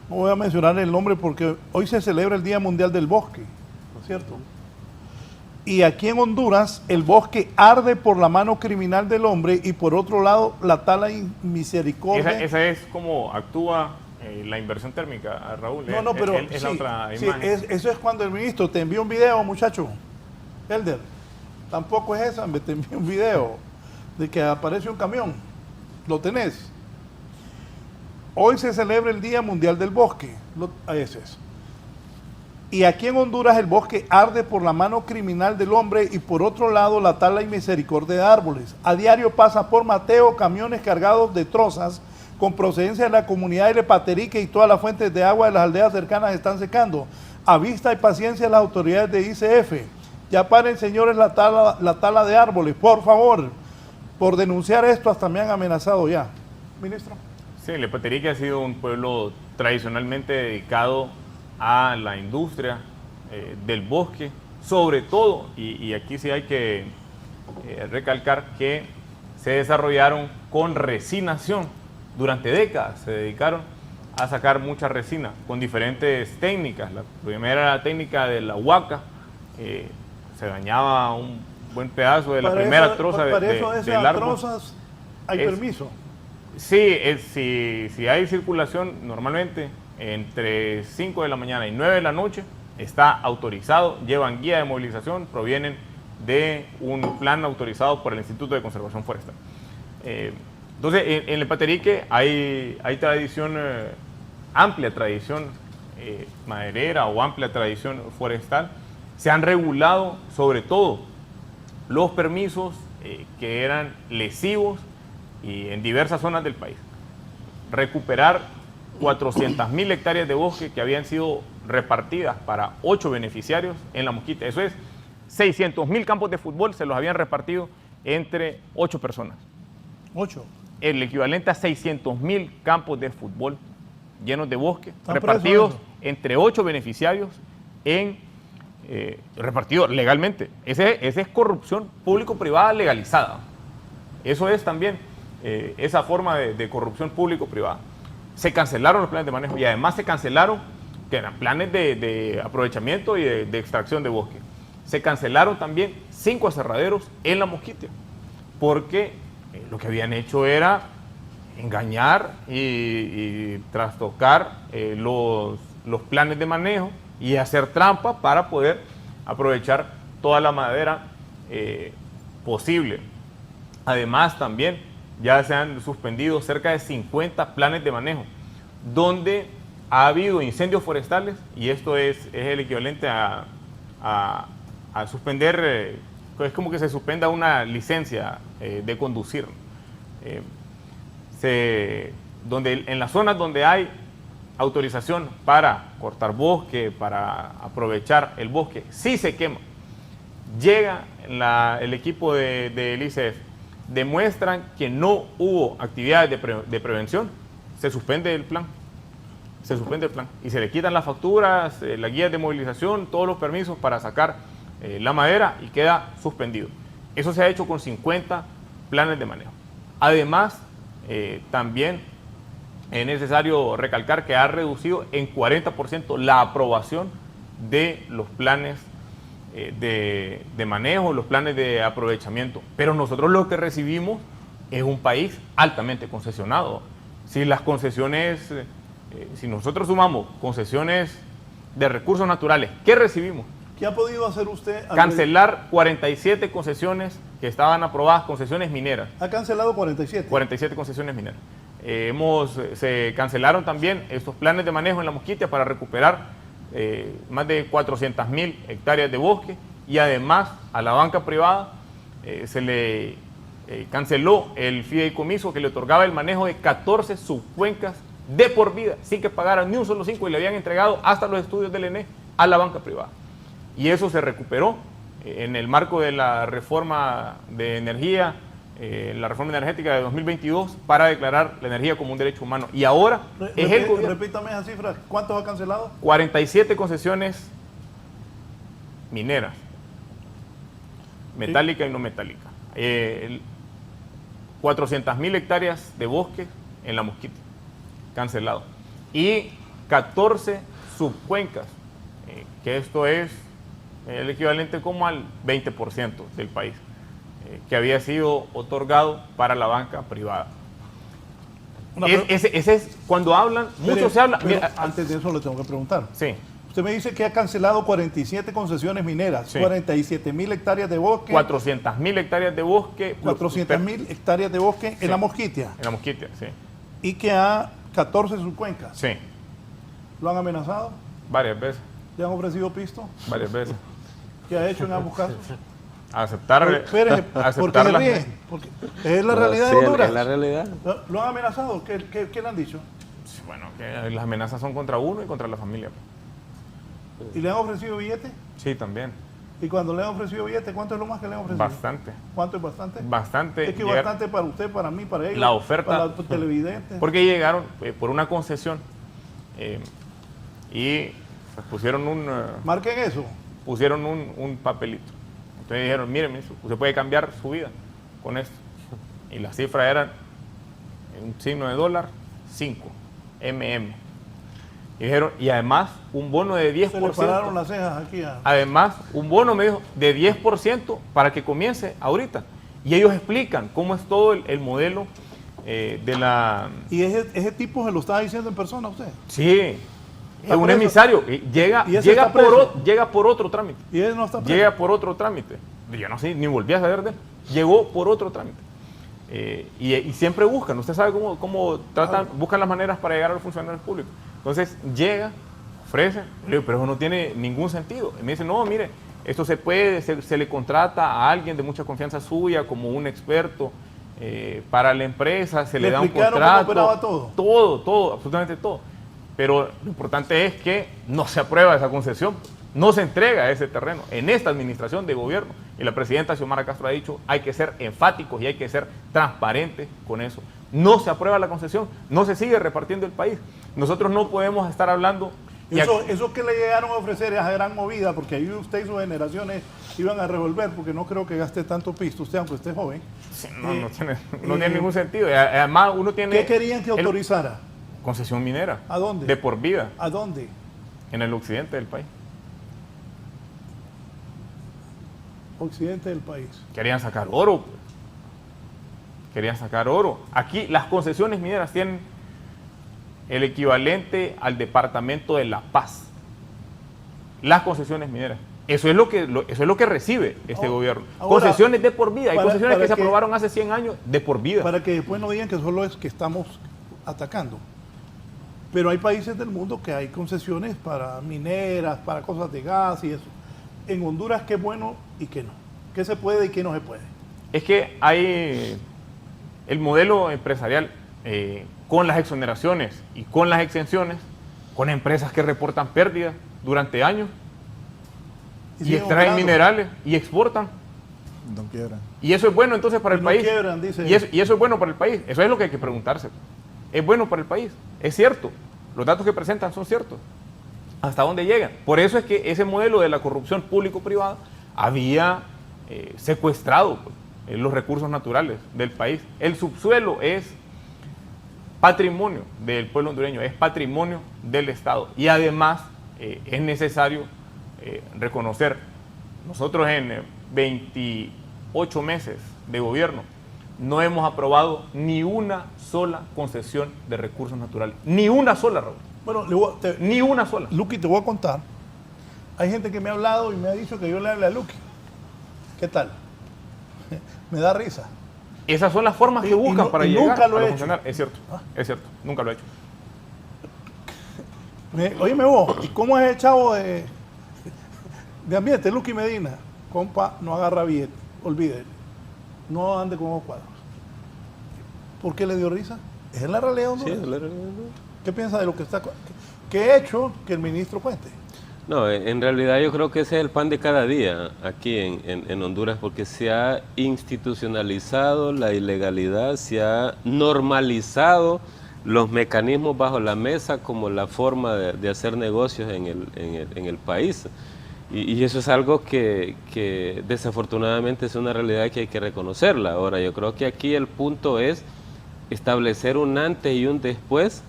No voy a mencionar el nombre porque hoy se celebra el Día Mundial del Bosque, ¿no es cierto? Y aquí en Honduras el bosque arde por la mano criminal del hombre y por otro lado la tala misericordia. Esa es como actúa la inversión térmica, Raúl. No, pero es la otra sí, imagen. eso es cuando el ministro te envió un video, muchacho. Elder, tampoco es esa, te envió un video de que aparece un camión. ¿Lo tenés? Hoy se celebra el Día Mundial del Bosque. Ese es. Y aquí en Honduras el bosque arde por la mano criminal del hombre y por otro lado la tala y misericordia de árboles. A diario pasa por Mateo camiones cargados de trozas con procedencia de la comunidad de Lepaterique y todas las fuentes de agua de las aldeas cercanas están secando. A vista y paciencia de las autoridades de ICF. Ya paren, señores, la tala de árboles, por favor. Por denunciar esto hasta me han amenazado ya. Ministro. Sí, Lepaterique ha sido un pueblo tradicionalmente dedicado a la industria del bosque. sobre todo, y aquí sí hay que recalcar que se desarrollaron con resinación. Durante décadas se dedicaron a sacar mucha resina con diferentes técnicas. La primera era la técnica de la huaca, se dañaba un buen pedazo de la primera troza para eso de esas del árbol. trozas hay permiso. Sí, si hay circulación normalmente entre 5 de la mañana y 9 de la noche, está autorizado, llevan guía de movilización, provienen de un plan autorizado por el Instituto de Conservación Forestal. Entonces, en el Paterique hay tradición, amplia tradición maderera o amplia tradición forestal. Se han regulado sobre todo los permisos que eran lesivos y en diversas zonas del país. Recuperar 400.000 hectáreas de bosque que habían sido repartidas para 8 beneficiarios en La Mosquita. Eso es 600.000 campos de fútbol se los habían repartido entre 8 personas. 8. El equivalente a 600.000 campos de fútbol llenos de bosque, repartidos entre 8 beneficiarios repartidos legalmente. Esa es corrupción público-privada legalizada. Eso es también esa forma de corrupción público-privada. Se cancelaron los planes de manejo y además se cancelaron, que eran planes de aprovechamiento y de extracción de bosque. Se cancelaron también 5 aserraderos en La Mosquita, porque lo que habían hecho era engañar y trastocar los planes de manejo y hacer trampa para poder aprovechar toda la madera posible. Además, también ya se han suspendido cerca de 50 planes de manejo, donde ha habido incendios forestales, y esto es el equivalente a suspender, es como que se suspenda una licencia de conducir. En las zonas donde hay autorización para cortar bosque, para aprovechar el bosque, si se quema, llega el equipo del ICF, demuestran que no hubo actividades de prevención, se suspende el plan. Se suspende el plan y se le quitan las facturas, las guías de movilización, todos los permisos para sacar la madera y queda suspendido. Eso se ha hecho con 50 planes de manejo. Además, también es necesario recalcar que ha reducido en 40% la aprobación de los planes de manejo, los planes de aprovechamiento. Pero nosotros lo que recibimos es un país altamente concesionado. Si las concesiones, si nosotros sumamos concesiones de recursos naturales, ¿qué recibimos? ¿Qué ha podido hacer usted? Cancelar 47 concesiones que estaban aprobadas, concesiones mineras. ¿Ha cancelado 47? 47 concesiones mineras. Se cancelaron también estos planes de manejo en La Mosquita para recuperar más de 400.000 hectáreas de bosque, y además a la banca privada se le canceló el fideicomiso que le otorgaba el manejo de 14 subcuencas de por vida, sin que pagaran ni un solo 5, y le habían entregado hasta los estudios del ENE a la banca privada. Y eso se recuperó en el marco de la reforma de energía, la reforma energética de 2022, para declarar la energía como un derecho humano. Y ahora es el gobierno. Repítame esa cifra, ¿cuántos ha cancelado? 47 concesiones mineras, metálica y no metálica. 400.000 hectáreas de bosque en La Mosquita, cancelado. Y 14 subcuencas, que esto es el equivalente como al 20% del país, que había sido otorgado para la banca privada. Ese es cuando hablan, mucho se habla. Mira, antes de eso le tengo que preguntar. Sí. Usted me dice que ha cancelado 47 concesiones mineras, sí. 47.000 hectáreas de bosque. 400.000 hectáreas de bosque. 400.000 hectáreas de bosque, sí, en La Mosquita. En La Mosquita, sí. Y que ha 14 subcuencas. Sí. ¿Lo han amenazado? Varias veces. ¿Le han ofrecido pisto? Varias veces. ¿Qué ha hecho en ambos casos? Aceptar. ¿Por qué se ríe? Porque es la realidad de Honduras. Es la realidad. ¿Lo han amenazado? ¿Qué le han dicho? Bueno, que las amenazas son contra uno y contra la familia. ¿Y le han ofrecido billete? Sí, también. ¿Y cuando le han ofrecido billete, cuánto es lo más que le han ofrecido? Bastante. ¿Cuánto es bastante? Bastante. Es que bastante para usted, para mí, para ellos. La oferta. Para los televidentes. Porque llegaron por una concesión y pues, pusieron un... Marquen eso. pusieron un papelito. Entonces dijeron, mire, ministro, usted puede cambiar su vida con esto. Y la cifra era un signo de dólar, 5, MM. Y dijeron, y además un bono de 10%. Se le pararon las cejas aquí. Además, un bono, me dijo, de 10% para que comience ahorita. Y ellos explican cómo es todo el modelo de la... ¿Y ese tipo se lo estaba diciendo en persona a usted? Sí, es un emisario. Llega por otro trámite. ¿Y él no está preso? Llega por otro trámite. Yo no sé, ni volví a saber de él. Llegó por otro trámite. Y siempre buscan, usted sabe cómo tratan, buscan las maneras para llegar a los funcionarios públicos. Entonces llega, ofrece, pero eso no tiene ningún sentido. Y me dice, no, mire, esto se le contrata a alguien de mucha confianza suya como un experto para la empresa, se le da un contrato. ¿Cómo operaba todo? Todo, absolutamente todo. Pero lo importante es que no se aprueba esa concesión, no se entrega ese terreno en esta administración de gobierno. Y la presidenta Xiomara Castro ha dicho, hay que ser enfáticos y hay que ser transparentes con eso. No se aprueba la concesión, no se sigue repartiendo el país. Nosotros no podemos estar hablando... Eso que le llegaron a ofrecer esa gran movida, porque ahí usted y sus generaciones iban a revolver, porque no creo que gaste tanto pisto usted, aunque esté joven. Sí, no tiene ningún sentido. Además, uno tiene... ¿Qué querían que autorizara? Concesión minera. ¿A dónde? De por vida. ¿A dónde? En el occidente del país. Occidente del país. Querían sacar oro. Pues. Querían sacar oro. Aquí las concesiones mineras tienen el equivalente al Departamento de La Paz. Las concesiones mineras. Eso es lo que recibe este gobierno. Ahora, concesiones de por vida. Hay concesiones que se que aprobaron hace 100 años de por vida. Para que después no digan que solo es que estamos atacando. Pero hay países del mundo que hay concesiones para mineras, para cosas de gas y eso. En Honduras, ¿qué es bueno y qué no? ¿Qué se puede y qué no se puede? Es que hay el modelo empresarial con las exoneraciones y con las exenciones, con empresas que reportan pérdidas durante años y extraen minerales y exportan. No quiebran. Y eso es bueno entonces para el país. Quiebran, dice. Y eso es bueno para el país. Eso es lo que hay que preguntarse. ¿Es bueno para el país? Es cierto. Los datos que presentan son ciertos. ¿Hasta dónde llegan? Por eso es que ese modelo de la corrupción público-privada había secuestrado pues, los recursos naturales del país. El subsuelo es patrimonio del pueblo hondureño, es patrimonio del Estado. Y además es necesario reconocer, nosotros en 28 meses de gobierno no hemos aprobado ni una sola concesión de recursos naturales. Ni una sola, Raúl. Bueno, ni una sola. Luqui, te voy a contar. Hay gente que me ha hablado y me ha dicho que yo le hable a Luqui. ¿Qué tal? Me da risa. Esas son las formas que buscan para llegar nunca lo a he los hecho. funcionarios. Es cierto, nunca lo he hecho. Óyeme vos, ¿y cómo es el chavo de ambiente, Luqui Medina? Compa, no agarra billete, olvídelo. No ande con los cuadros. ¿Por qué le dio risa? ¿Es la realidad o no? Sí, es la realidad. ¿Qué piensa de lo que está... ¿Qué he hecho que el ministro cuente? No, en realidad yo creo que ese es el pan de cada día aquí en Honduras, porque se ha institucionalizado la ilegalidad, se ha normalizado los mecanismos bajo la mesa como la forma de hacer negocios en el país. Y eso es algo que desafortunadamente es una realidad que hay que reconocerla. Ahora, yo creo que aquí el punto es establecer un antes y un después,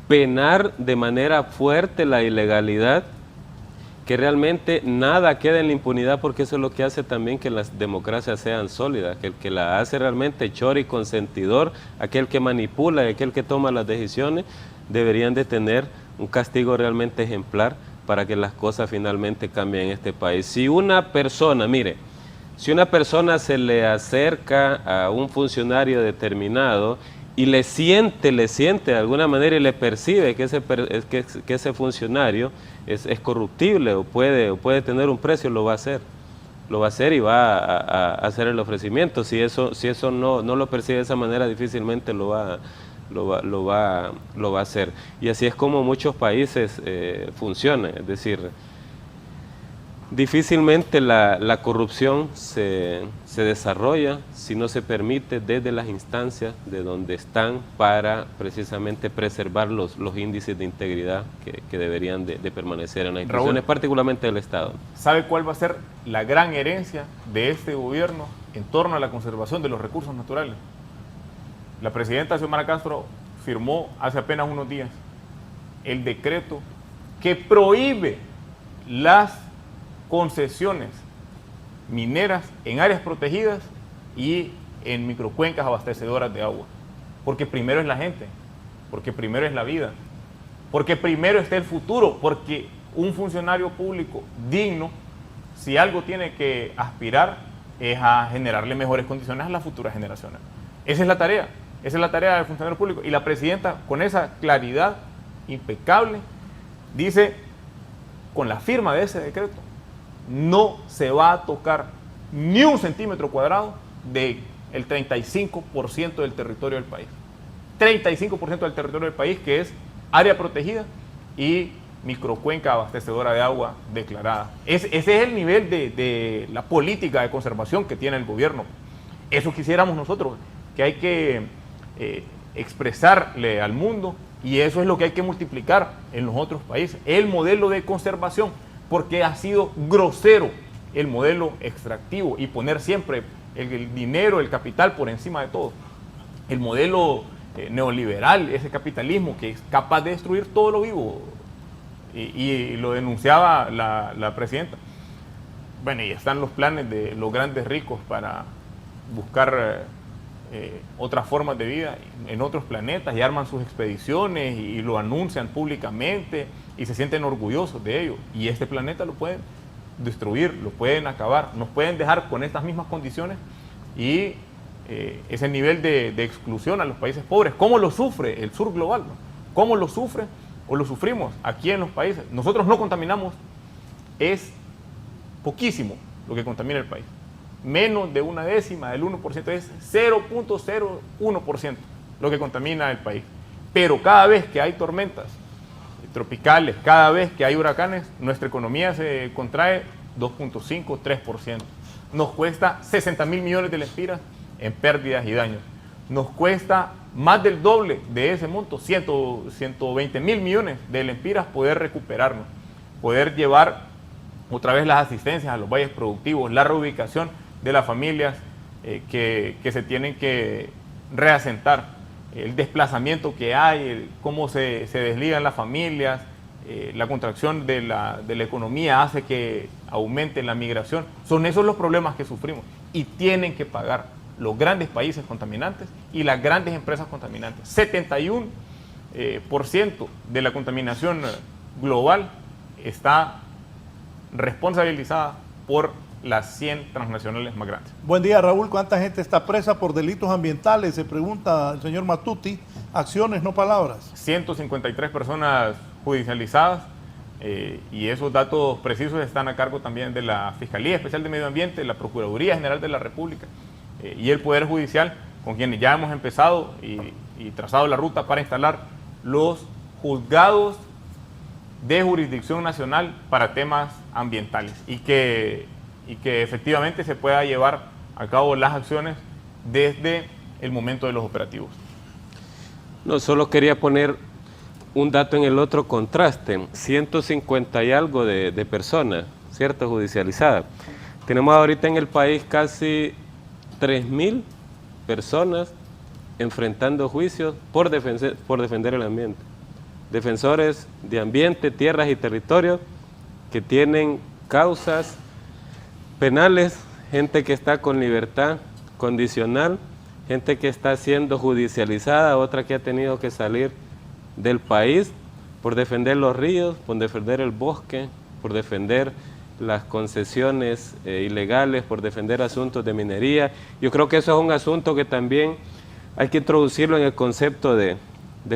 penar de manera fuerte la ilegalidad, que realmente nada quede en la impunidad, porque eso es lo que hace también que las democracias sean sólidas, que el que la hace realmente choro y consentidor, aquel que manipula y aquel que toma las decisiones, deberían de tener un castigo realmente ejemplar para que las cosas finalmente cambien en este país. Si una persona, mire, si una persona se le acerca a un funcionario determinado y le siente de alguna manera y le percibe que ese funcionario es corruptible o puede tener un precio, lo va a hacer. Lo va a hacer y va a hacer el ofrecimiento. Si eso no lo percibe de esa manera, difícilmente lo va a hacer. Y así es como muchos países funcionan. Es decir, Difícilmente la corrupción se desarrolla si no se permite desde las instancias de donde están para precisamente preservar los índices de integridad que deberían de permanecer en las instituciones, particularmente del Estado. ¿Sabe cuál va a ser la gran herencia de este gobierno en torno a la conservación de los recursos naturales? La presidenta Xiomara Castro firmó hace apenas unos días el decreto que prohíbe las concesiones mineras en áreas protegidas y en microcuencas abastecedoras de agua. Porque primero es la gente, porque primero es la vida, porque primero está el futuro, porque un funcionario público digno, si algo tiene que aspirar, es a generarle mejores condiciones a las futuras generaciones. Esa es la tarea del funcionario público. Y la presidenta, con esa claridad impecable, dice, con la firma de ese decreto, no se va a tocar ni un centímetro cuadrado del 35% del territorio del país. 35% del territorio del país que es área protegida y microcuenca abastecedora de agua declarada. Ese es el nivel de la política de conservación que tiene el gobierno. Eso quisiéramos nosotros, que hay que expresarle al mundo, y eso es lo que hay que multiplicar en los otros países. El modelo de conservación, porque ha sido grosero el modelo extractivo y poner siempre el dinero, el capital por encima de todo. El modelo neoliberal, ese capitalismo que es capaz de destruir todo lo vivo, y lo denunciaba la presidenta. Bueno, y están los planes de los grandes ricos para buscar otras formas de vida en otros planetas, y arman sus expediciones y lo anuncian públicamente y se sienten orgullosos de ello. Y este planeta lo pueden destruir, lo pueden acabar, nos pueden dejar con estas mismas condiciones y ese nivel de exclusión a los países pobres. ¿Cómo lo sufre el sur global, ¿no? ¿Cómo lo sufre o lo sufrimos aquí en los países? Nosotros no contaminamos, es poquísimo lo que contamina el país. Menos de una décima del 1%, es 0.01% lo que contamina el país. Pero cada vez que hay tormentas tropicales, cada vez que hay huracanes, nuestra economía se contrae 2.5, 3%. Nos cuesta 60.000 millones de lempiras en pérdidas y daños. Nos cuesta más del doble de ese monto, 120.000 millones de lempiras, poder recuperarnos, poder llevar otra vez las asistencias a los valles productivos, la reubicación de las familias que se tienen que reasentar, el desplazamiento que hay, cómo se desligan las familias, la contracción de la economía hace que aumente la migración. Son esos los problemas que sufrimos y tienen que pagar los grandes países contaminantes y las grandes empresas contaminantes. 71% de la contaminación global está responsabilizada por las 100 transnacionales más grandes. Buen día, Raúl. ¿Cuánta gente está presa por delitos ambientales? Se pregunta el señor Matuti. Acciones, no palabras. 153 personas judicializadas, y esos datos precisos están a cargo también de la Fiscalía Especial de Medio Ambiente, la Procuraduría General de la República y el Poder Judicial, con quienes ya hemos empezado y trazado la ruta para instalar los juzgados de jurisdicción nacional para temas ambientales y que efectivamente se pueda llevar a cabo las acciones desde el momento de los operativos. No, solo quería poner un dato en el otro contraste. 150 y algo de personas, ¿cierto?, judicializadas. Tenemos ahorita en el país casi 3.000 personas enfrentando juicios por defender el ambiente. Defensores de ambiente, tierras y territorios que tienen causas penales, gente que está con libertad condicional, gente que está siendo judicializada, otra que ha tenido que salir del país por defender los ríos, por defender el bosque, por defender las concesiones ilegales, por defender asuntos de minería. Yo creo que eso es un asunto que también hay que introducirlo en el concepto de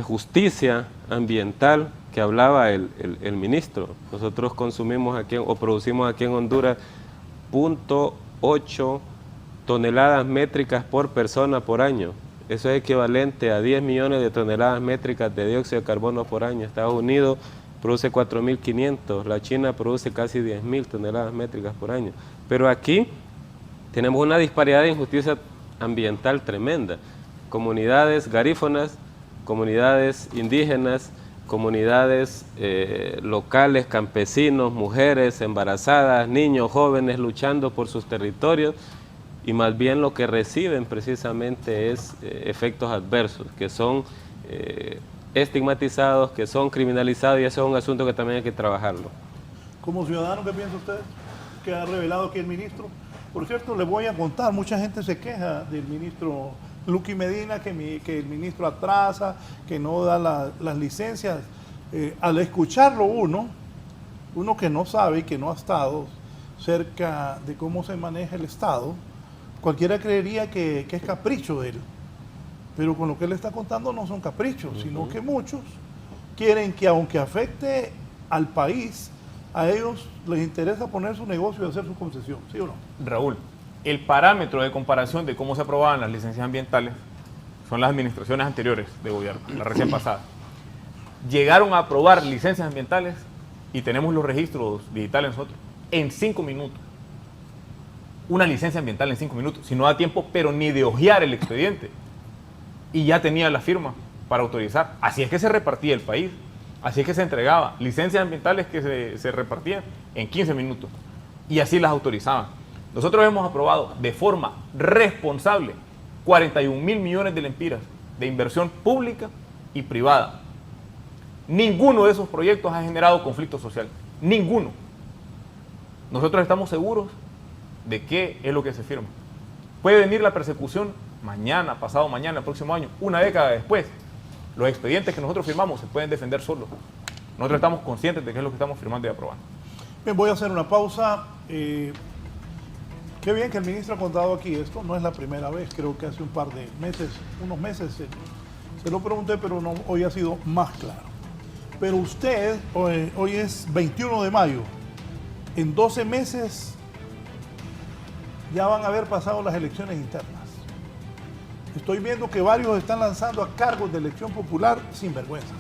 justicia ambiental que hablaba el ministro. Nosotros consumimos aquí o producimos aquí en Honduras 0.8 toneladas métricas por persona por año. Eso es equivalente a 10 millones de toneladas métricas de dióxido de carbono por año. Estados Unidos produce 4.500, la China produce casi 10.000 toneladas métricas por año. Pero aquí tenemos una disparidad de injusticia ambiental tremenda. Comunidades garífonas, comunidades indígenas, comunidades locales, campesinos, mujeres embarazadas, niños, jóvenes luchando por sus territorios, y más bien lo que reciben precisamente es efectos adversos, que son estigmatizados, que son criminalizados, y eso es un asunto que también hay que trabajarlo. Como ciudadano, ¿qué piensa usted que ha revelado aquí el ministro? Por cierto, le voy a contar, mucha gente se queja del ministro Luqui Medina, que el ministro atrasa, que no da las licencias. Al escucharlo uno que no sabe y que no ha estado cerca de cómo se maneja el Estado, cualquiera creería que es capricho de él. Pero con lo que él está contando no son caprichos, sino que muchos quieren que, aunque afecte al país, a ellos les interesa poner su negocio y hacer su concesión, ¿sí o no? Raúl, el parámetro de comparación de cómo se aprobaban las licencias ambientales son las administraciones anteriores de gobierno, la recién pasada. Llegaron a aprobar licencias ambientales, y tenemos los registros digitales nosotros, en 5 minutos. Una licencia ambiental en 5 minutos, si no da tiempo, pero ni de hojear el expediente. Y ya tenía la firma para autorizar. Así es que se repartía el país, así es que se entregaba licencias ambientales que se repartían en 15 minutos, y así las autorizaban. Nosotros hemos aprobado de forma responsable 41.000 millones de lempiras de inversión pública y privada. Ninguno de esos proyectos ha generado conflicto social, ninguno. Nosotros estamos seguros de qué es lo que se firma. Puede venir la persecución mañana, pasado mañana, el próximo año, una década después. Los expedientes que nosotros firmamos se pueden defender solos. Nosotros estamos conscientes de qué es lo que estamos firmando y aprobando. Bien, voy a hacer una pausa. Qué bien que el ministro ha contado aquí esto. No es la primera vez, creo que hace un par de meses, unos meses, se lo pregunté, pero no, hoy ha sido más claro. Pero usted, hoy es 21 de mayo, en 12 meses ya van a haber pasado las elecciones internas. Estoy viendo que varios están lanzando a cargos de elección popular sin vergüenzas.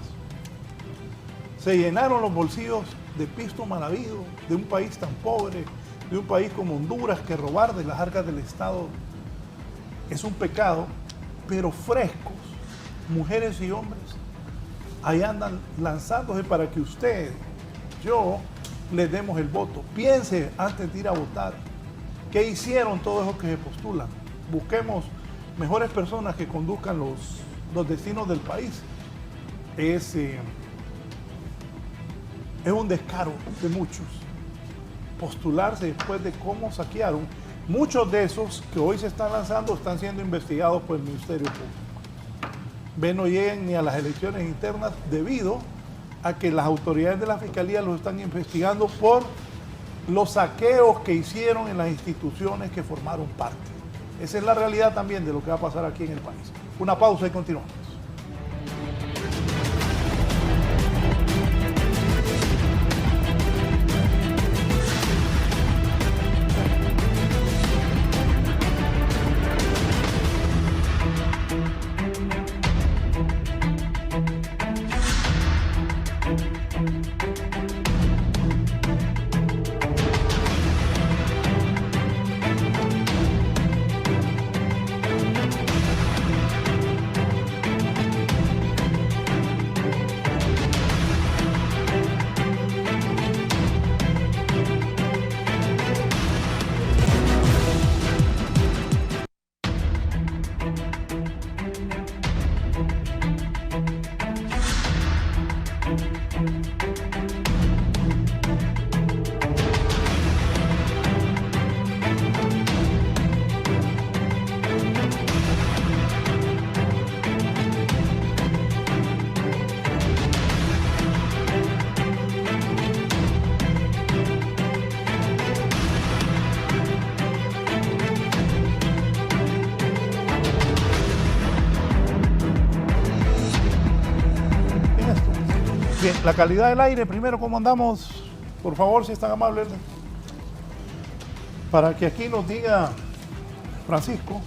Se llenaron los bolsillos de pisto mal habido, de un país tan pobre, de un país como Honduras, que robar de las arcas del Estado es un pecado, pero frescos, mujeres y hombres, ahí andan lanzándose para que usted, yo, les demos el voto. Piense antes de ir a votar. ¿Qué hicieron todos esos que se postulan? Busquemos mejores personas que conduzcan los destinos del país. Es un descaro de muchos postularse después de cómo saquearon. Muchos de esos que hoy se están lanzando están siendo investigados por el Ministerio Público. No llegan ni a las elecciones internas debido a que las autoridades de la Fiscalía los están investigando por los saqueos que hicieron en las instituciones que formaron parte. Esa es la realidad también de lo que va a pasar aquí en el país. Una pausa y continuamos. Bien, la calidad del aire, primero, ¿cómo andamos? Por favor, si están amables, para que aquí nos diga Francisco.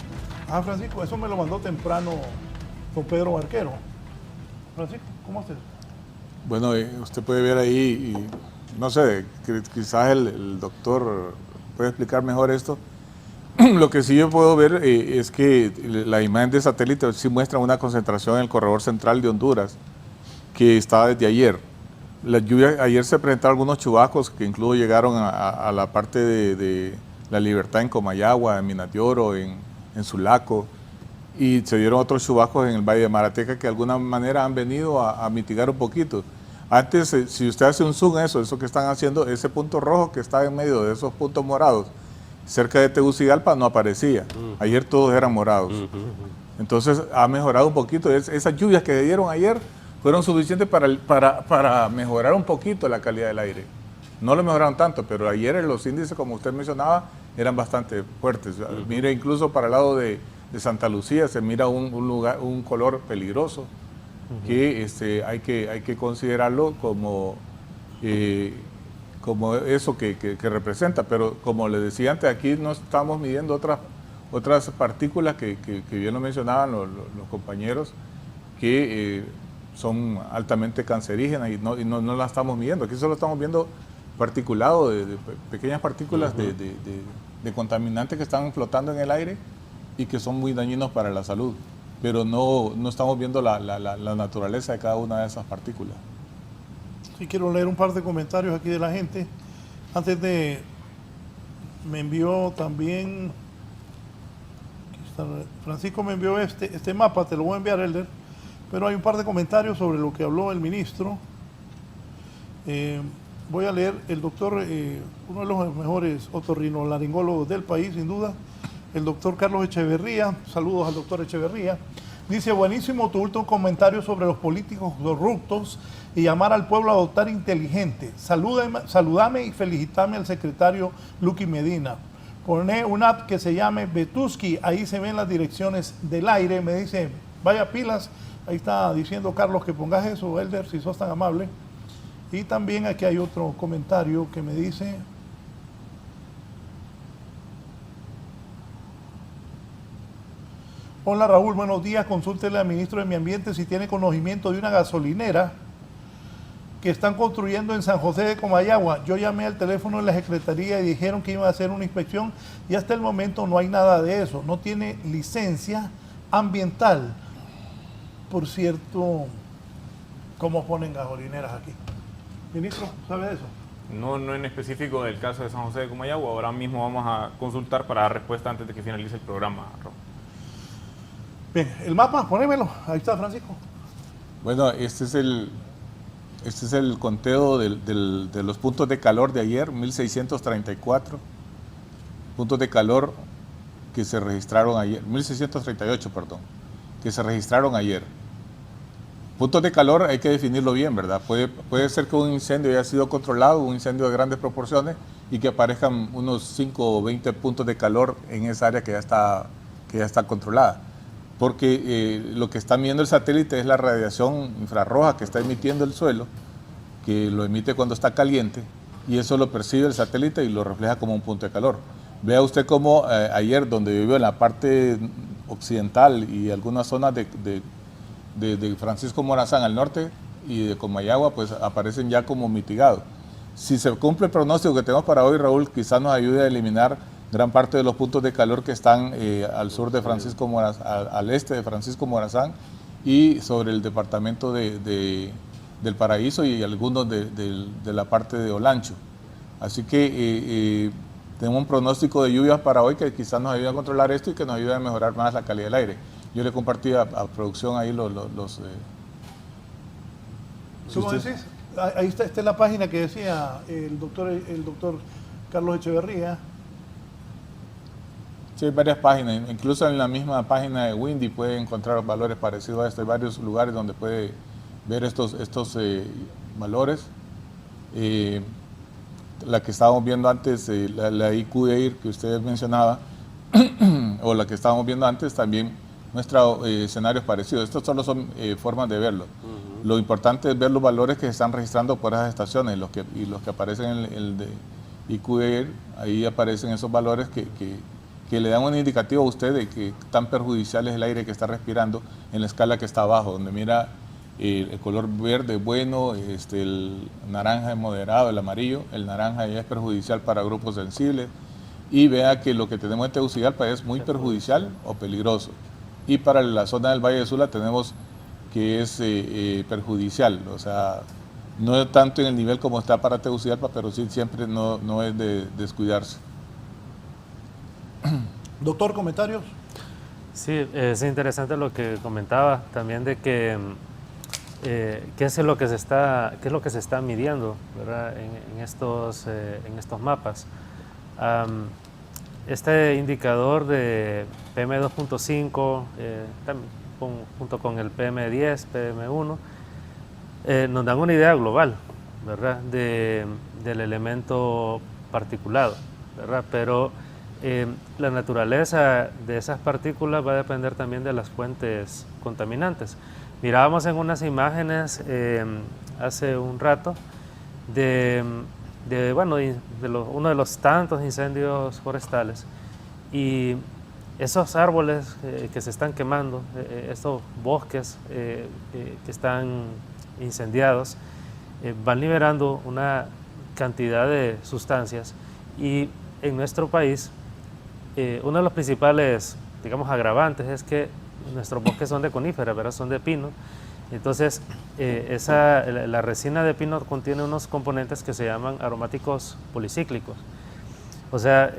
Ah, Francisco, eso me lo mandó temprano don Pedro Barquero. Francisco, ¿cómo estás? Bueno, usted puede ver ahí, y, no sé, quizás el doctor puede explicar mejor esto. Lo que sí yo puedo ver es que la imagen de satélite sí muestra una concentración en el corredor central de Honduras, que está desde ayer. La lluvia, ayer se presentaron algunos chubascos que incluso llegaron a la parte de La Libertad en Comayagua, en Minas de Oro, en Sulaco, y se dieron otros chubascos en el Valle de Marateca que de alguna manera han venido a mitigar un poquito. Antes, si usted hace un zoom a eso que están haciendo, ese punto rojo que está en medio de esos puntos morados, cerca de Tegucigalpa, no aparecía. Ayer todos eran morados. Entonces ha mejorado un poquito. Esas lluvias que dieron ayer fueron suficientes para mejorar un poquito la calidad del aire. No lo mejoraron tanto, pero ayer los índices, como usted mencionaba, eran bastante fuertes. Mire, incluso para el lado de Santa Lucía se mira un color peligroso que hay que considerarlo como eso que representa. Pero como le decía antes, aquí no estamos midiendo otras partículas que bien lo mencionaban los compañeros, que son altamente cancerígenas y no las estamos midiendo. Aquí solo estamos viendo particulado de pequeñas partículas de contaminantes que están flotando en el aire y que son muy dañinos para la salud, pero no estamos viendo la naturaleza de cada una de esas partículas. Sí, quiero leer un par de comentarios aquí de la gente. Me envió también, Francisco me envió este mapa, te lo voy a enviar, Elder, pero hay un par de comentarios sobre lo que habló el ministro. Voy a leer el doctor, uno de los mejores otorrinolaringólogos del país, sin duda, el doctor Carlos Echeverría. Saludos al doctor Echeverría. Dice, buenísimo tu último comentario sobre los políticos corruptos y llamar al pueblo a votar inteligente. Saludame y felicitame al secretario Luqui Medina. Poné una app que se llame Vetuski, ahí se ven las direcciones del aire. Me dice, vaya pilas, ahí está diciendo Carlos que pongas eso, Elder, si sos tan amable. Y también aquí hay otro comentario que me dice, hola Raúl, buenos días, consúltele al ministro de Medio Ambiente si tiene conocimiento de una gasolinera que están construyendo en San José de Comayagua. Yo llamé al teléfono de la Secretaría y dijeron que iban a hacer una inspección y hasta el momento no hay nada de eso, no tiene licencia ambiental. Por cierto, ¿cómo ponen gasolineras aquí? Ministro, ¿sabe de eso? No en específico del caso de San José de Comayagua. Ahora mismo vamos a consultar para dar respuesta antes de que finalice el programa, Raúl. Bien, el mapa, ponémelo. Ahí está, Francisco. Bueno, este es el conteo de los puntos de calor de ayer, 1634 puntos de calor que se registraron ayer, 1638, perdón, que se registraron ayer. Puntos de calor hay que definirlo bien, ¿verdad? Puede ser que un incendio haya sido controlado, un incendio de grandes proporciones, y que aparezcan unos 5 o 20 puntos de calor en esa área que ya está controlada. Porque lo que está midiendo el satélite es la radiación infrarroja que está emitiendo el suelo, que lo emite cuando está caliente, y eso lo percibe el satélite y lo refleja como un punto de calor. Vea usted cómo ayer, donde vivió en la parte occidental y algunas zonas de Francisco Morazán al norte y de Comayagua, pues aparecen ya como mitigados. Si se cumple el pronóstico que tenemos para hoy, Raúl, quizás nos ayude a eliminar gran parte de los puntos de calor que están al sur de Francisco Morazán, al este de Francisco Morazán y sobre el departamento del Paraíso y algunos de la parte de Olancho. Así que tenemos un pronóstico de lluvias para hoy que quizás nos ayude a controlar esto y que nos ayude a mejorar más la calidad del aire. Yo le compartí a producción ahí los ¿Cómo decís? Ahí está, esta es la página que decía el doctor Carlos Echeverría. Sí, hay varias páginas, incluso en la misma página de Windy puede encontrar valores parecidos a esto. Hay varios lugares donde puede ver estos valores. La que estábamos viendo antes, la IQ-AIR que usted mencionaba, o la que estábamos viendo antes también muestra escenarios parecidos. Estos solo son formas de verlo. Lo importante es ver los valores que se están registrando por esas estaciones, y los que aparecen en el de IQ-AIR, ahí aparecen esos valores que le dan un indicativo a usted de que tan perjudicial es el aire que está respirando en la escala que está abajo, donde mira El color verde es bueno, el naranja es moderado, el amarillo, el naranja ya es perjudicial para grupos sensibles. Y vea que lo que tenemos en Tegucigalpa es muy perjudicial o peligroso. Y para la zona del Valle de Sula tenemos que es perjudicial, o sea, no tanto en el nivel como está para Tegucigalpa, pero sí siempre no es de descuidarse. Doctor, ¿comentarios? Sí, es interesante lo que comentaba también de que qué es lo que se está midiendo, ¿verdad? en estos mapas. Este indicador de PM2.5 junto con el PM10, PM1 nos dan una idea global, ¿verdad? Del elemento particulado, ¿verdad? Pero la naturaleza de esas partículas va a depender también de las fuentes contaminantes. Mirábamos en unas imágenes hace un rato uno de los tantos incendios forestales, y esos árboles que se están quemando, estos bosques que están incendiados, van liberando una cantidad de sustancias, y en nuestro país uno de los principales, digamos, agravantes es que nuestros bosques son de coníferas, ¿verdad? Son de pino. Entonces, la resina de pino contiene unos componentes que se llaman aromáticos policíclicos. O sea,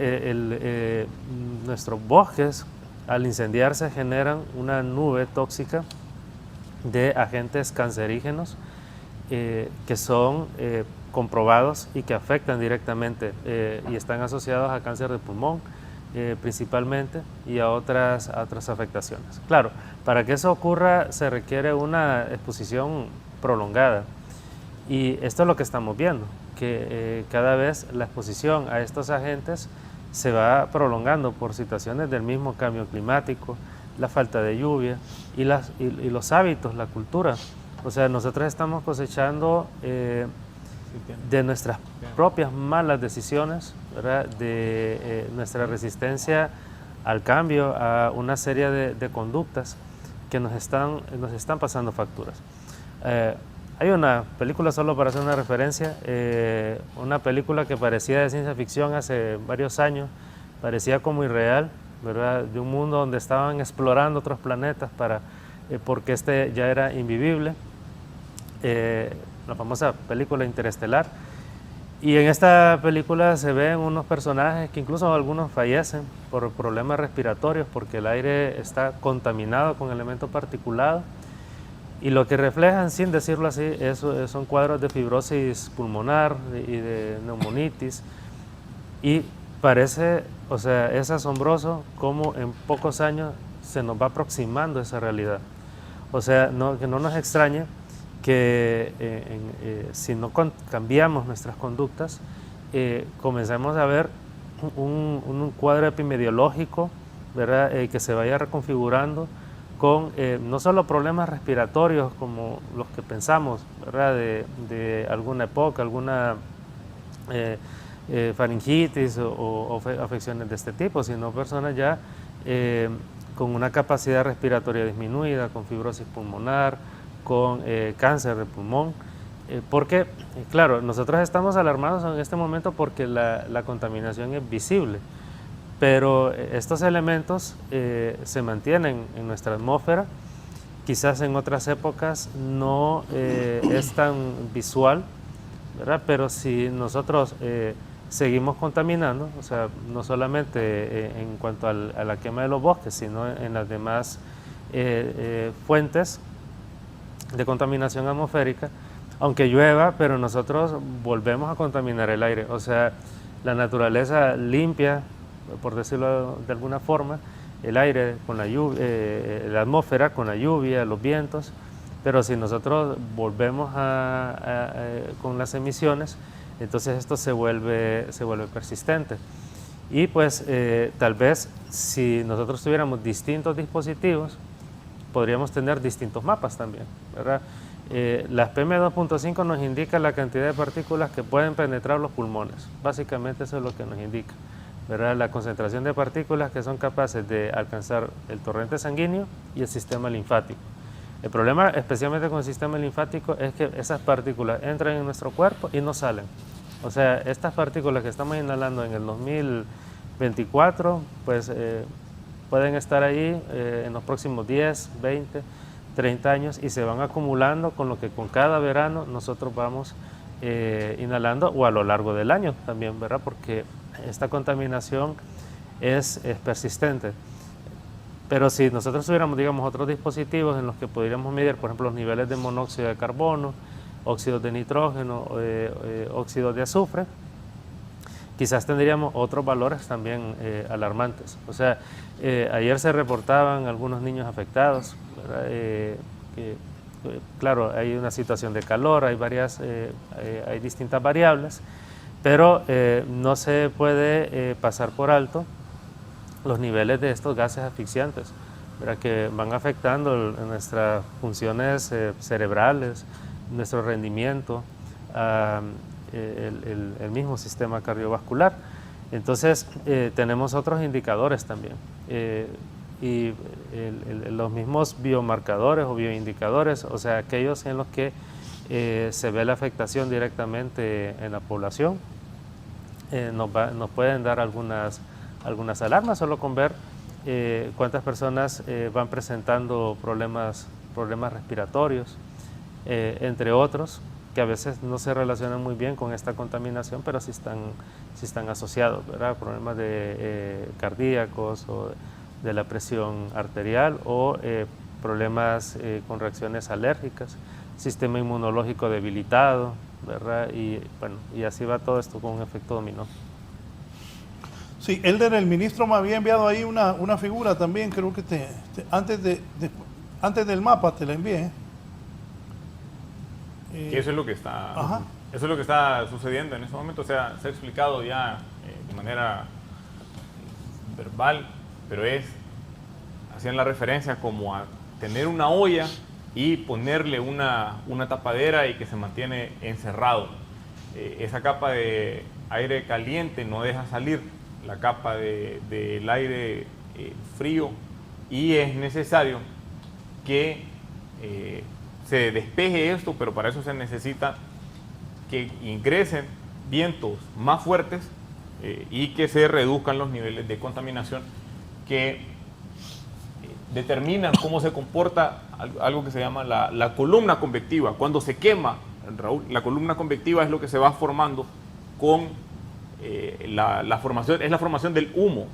nuestros bosques, al incendiarse, generan una nube tóxica de agentes cancerígenos que son comprobados y que afectan directamente y están asociados a cáncer de pulmón principalmente, y a otras afectaciones. Claro, para que eso ocurra se requiere una exposición prolongada, y esto es lo que estamos viendo, que cada vez la exposición a estos agentes se va prolongando por situaciones del mismo cambio climático, la falta de lluvia y los hábitos, la cultura. O sea, nosotros estamos cosechando de nuestras propias malas decisiones, ¿verdad? De nuestra resistencia al cambio, a una serie de conductas que nos están pasando facturas. Hay una película, solo para hacer una referencia, una película que parecía de ciencia ficción hace varios años, parecía como irreal, ¿verdad? De un mundo donde estaban explorando otros planetas porque este ya era invivible. La famosa película Interestelar, y en esta película se ven unos personajes que incluso algunos fallecen por problemas respiratorios porque el aire está contaminado con elementos particulados, y lo que reflejan, sin decirlo así, son cuadros de fibrosis pulmonar y de neumonitis, y parece, o sea, es asombroso cómo en pocos años se nos va aproximando esa realidad. O sea, que no nos extrañe que si no cambiamos nuestras conductas, comencemos a ver un cuadro epidemiológico, ¿verdad? Que se vaya reconfigurando con no solo problemas respiratorios como los que pensamos, ¿verdad? De alguna época, alguna faringitis o afecciones de este tipo, sino personas ya con una capacidad respiratoria disminuida, con fibrosis pulmonar, con cáncer de pulmón, porque, claro, nosotros estamos alarmados en este momento porque la contaminación es visible, pero estos elementos se mantienen en nuestra atmósfera. Quizás en otras épocas no es tan visual, ¿verdad? Pero si nosotros seguimos contaminando, o sea, no solamente en cuanto a la quema de los bosques, sino en las demás fuentes de contaminación atmosférica, aunque llueva, pero nosotros volvemos a contaminar el aire. O sea, la naturaleza limpia, por decirlo de alguna forma, el aire con la lluvia, la atmósfera con la lluvia, los vientos, pero si nosotros volvemos con las emisiones, entonces esto se vuelve persistente. Y pues tal vez si nosotros tuviéramos distintos dispositivos, podríamos tener distintos mapas también, ¿verdad? Las PM2.5 nos indica la cantidad de partículas que pueden penetrar los pulmones. Básicamente eso es lo que nos indica, ¿verdad? La concentración de partículas que son capaces de alcanzar el torrente sanguíneo y el sistema linfático. El problema, especialmente con el sistema linfático, es que esas partículas entran en nuestro cuerpo y no salen. O sea, estas partículas que estamos inhalando en el 2024, pues pueden estar ahí en los próximos 10, 20, 30 años y se van acumulando con lo que con cada verano nosotros vamos inhalando, o a lo largo del año también, ¿verdad? Porque esta contaminación es persistente. Pero si nosotros tuviéramos, digamos, otros dispositivos en los que podríamos medir, por ejemplo, los niveles de monóxido de carbono, óxidos de nitrógeno, óxidos de azufre, quizás tendríamos otros valores también alarmantes. O sea, ayer se reportaban algunos niños afectados, ¿verdad? Claro, hay una situación de calor, hay distintas variables, pero no se puede pasar por alto los niveles de estos gases asfixiantes, ¿verdad? Que van afectando nuestras funciones cerebrales, nuestro rendimiento, el mismo sistema cardiovascular. Entonces, tenemos otros indicadores también. Y los mismos biomarcadores o bioindicadores, o sea, aquellos en los que se ve la afectación directamente en la población, nos pueden dar algunas alarmas solo con ver cuántas personas van presentando problemas respiratorios, entre otros, que a veces no se relacionan muy bien con esta contaminación, pero sí están asociados, ¿verdad? Problemas cardíacos o de la presión arterial o problemas con reacciones alérgicas, sistema inmunológico debilitado, ¿verdad? Y bueno, y así va todo esto con un efecto dominó. Sí, Elder, el ministro me había enviado ahí una figura también, creo que antes del mapa te la envié. Que eso es lo que está sucediendo en este momento. O sea, se ha explicado ya de manera verbal, pero hacían la referencia como a tener una olla y ponerle una tapadera y que se mantiene encerrado. Esa capa de aire caliente no deja salir la capa del aire frío, y es necesario que se despeje esto, pero para eso se necesita que ingresen vientos más fuertes y que se reduzcan los niveles de contaminación que determinan cómo se comporta algo que se llama la columna convectiva. Cuando se quema, Raúl, la columna convectiva es lo que se va formando con la formación del humo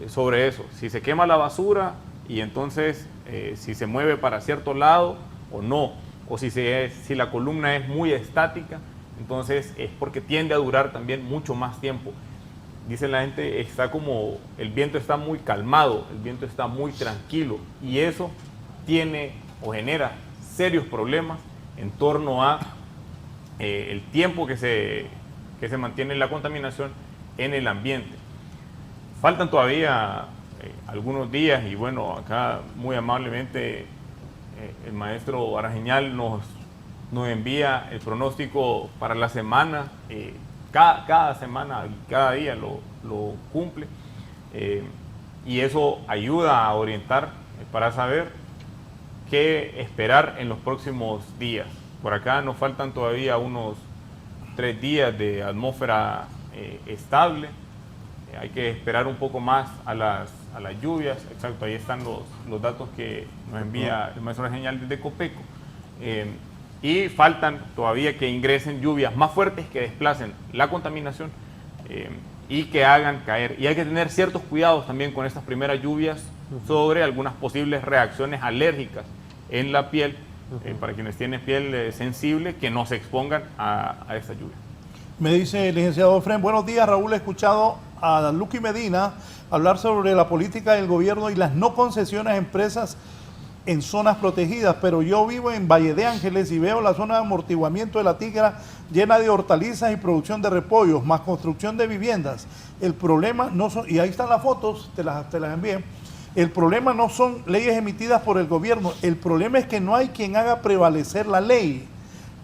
sobre eso. Si se quema la basura y entonces si se mueve para cierto lado o no, o si la columna es muy estática, entonces es porque tiende a durar también mucho más tiempo. Dice la gente, el viento está muy calmado, el viento está muy tranquilo, y eso tiene o genera serios problemas en torno a el tiempo que se mantiene la contaminación en el ambiente. Faltan todavía algunos días, y bueno, acá muy amablemente el maestro Arajeñal nos envía el pronóstico para la semana. Cada semana y cada día lo cumple, y eso ayuda a orientar para saber qué esperar en los próximos días. Por acá nos faltan todavía unos 3 días de atmósfera estable. Hay que esperar un poco más a las lluvias. Exacto, ahí están los datos que nos envía el maestro Arajeñal desde Copeco. Y faltan todavía que ingresen lluvias más fuertes que desplacen la contaminación y que hagan caer. Y hay que tener ciertos cuidados también con estas primeras lluvias sobre algunas posibles reacciones alérgicas en la piel, para quienes tienen piel sensible, que no se expongan a esta lluvia. Me dice el licenciado Efren, buenos días, Raúl, he escuchado a Luqui Medina hablar sobre la política del gobierno y las no concesiones a empresas en zonas protegidas, pero yo vivo en Valle de Ángeles y veo la zona de amortiguamiento de La Tigra llena de hortalizas y producción de repollos, más construcción de viviendas. El problema no son, y ahí están las fotos, te las envié, el problema no son leyes emitidas por el gobierno, el problema es que no hay quien haga prevalecer la ley.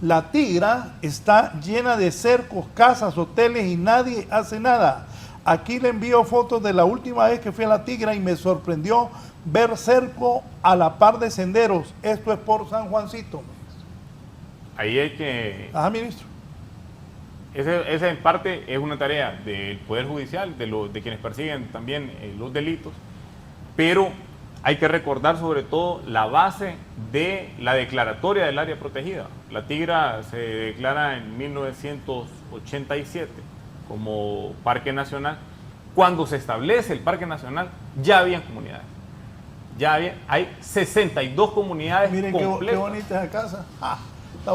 La Tigra está llena de cercos, casas, hoteles y nadie hace nada. Aquí le envío fotos de la última vez que fui a La Tigra y me sorprendió ver cerco a la par de senderos. Esto es por San Juancito. Ahí hay que... Ajá, ministro. Esa en parte es una tarea del Poder Judicial, de quienes persiguen también los delitos, pero hay que recordar sobre todo la base de la declaratoria del área protegida. La Tigra se declara en 1987 como Parque Nacional. Cuando se establece el Parque Nacional ya habían comunidades. Hay 62 comunidades Miren completas. qué bonita esa casa. Está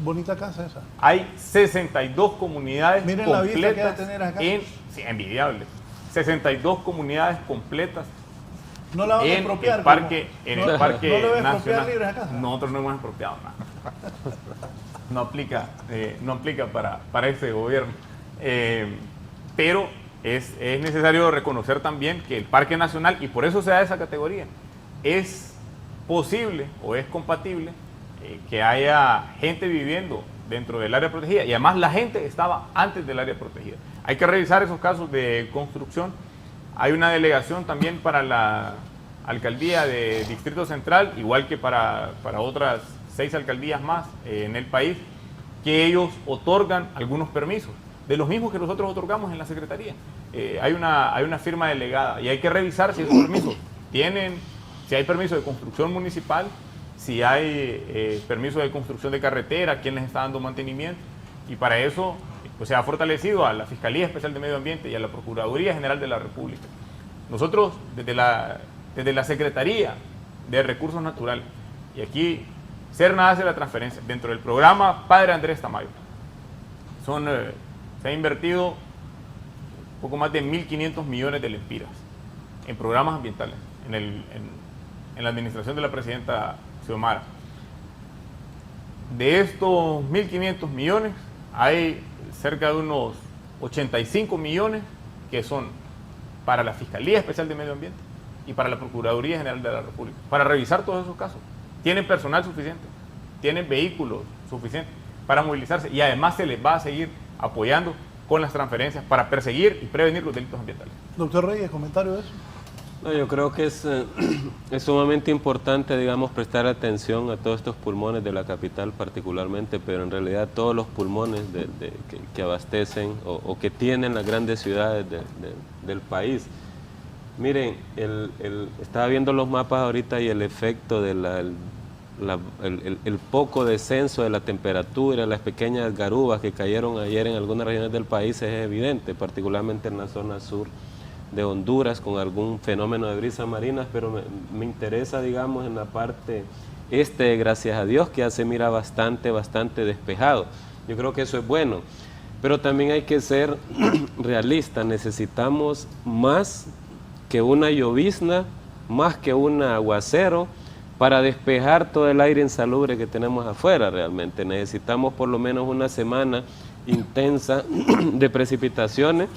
bonita casa esa. Hay 62 comunidades Miren la vista que completas. debe tener acá. Sí, envidiable. 62 comunidades completas No la van a en expropiar. el parque, ¿No le va a expropiar nacional. libre esa casa? Nosotros no hemos expropiado nada. No aplica para este gobierno. Pero es necesario reconocer también que el Parque Nacional, y por eso se da esa categoría, es posible o es compatible que haya gente viviendo dentro del área protegida, y además la gente estaba antes del área protegida. Hay que revisar esos casos de construcción. Hay una delegación también para la alcaldía de Distrito Central, igual que para otras 6 alcaldías más en el país, que ellos otorgan algunos permisos, de los mismos que nosotros otorgamos en la Secretaría. Hay una firma delegada y hay que revisar si esos permisos si hay permiso de construcción municipal, si hay permiso de construcción de carretera, quién les está dando mantenimiento, y para eso pues, se ha fortalecido a la Fiscalía Especial de Medio Ambiente y a la Procuraduría General de la República. Nosotros, desde la Secretaría de Recursos Naturales, y aquí Serna hace la transferencia, dentro del programa Padre Andrés Tamayo, se ha invertido poco más de 1.500 millones de lempiras en programas ambientales, en la administración de la presidenta Xiomara. De estos 1.500 millones, hay cerca de unos 85 millones que son para la Fiscalía Especial de Medio Ambiente y para la Procuraduría General de la República, para revisar todos esos casos. Tienen personal suficiente, tienen vehículos suficientes para movilizarse, y además se les va a seguir apoyando con las transferencias para perseguir y prevenir los delitos ambientales. Doctor Reyes, ¿comentario de eso? No, yo creo que es sumamente importante, digamos, prestar atención a todos estos pulmones de la capital particularmente, pero en realidad todos los pulmones que abastecen o que tienen las grandes ciudades del país. Miren, estaba viendo los mapas ahorita y el efecto de el poco descenso de la temperatura, las pequeñas garubas que cayeron ayer en algunas regiones del país es evidente, particularmente en la zona sur de Honduras con algún fenómeno de brisas marinas, pero me interesa, digamos, en la parte gracias a Dios, que ya se mira bastante despejado. Yo creo que eso es bueno, pero también hay que ser realistas. Necesitamos más que una llovizna, más que un aguacero para despejar todo el aire insalubre que tenemos afuera. Realmente necesitamos por lo menos una semana intensa de precipitaciones,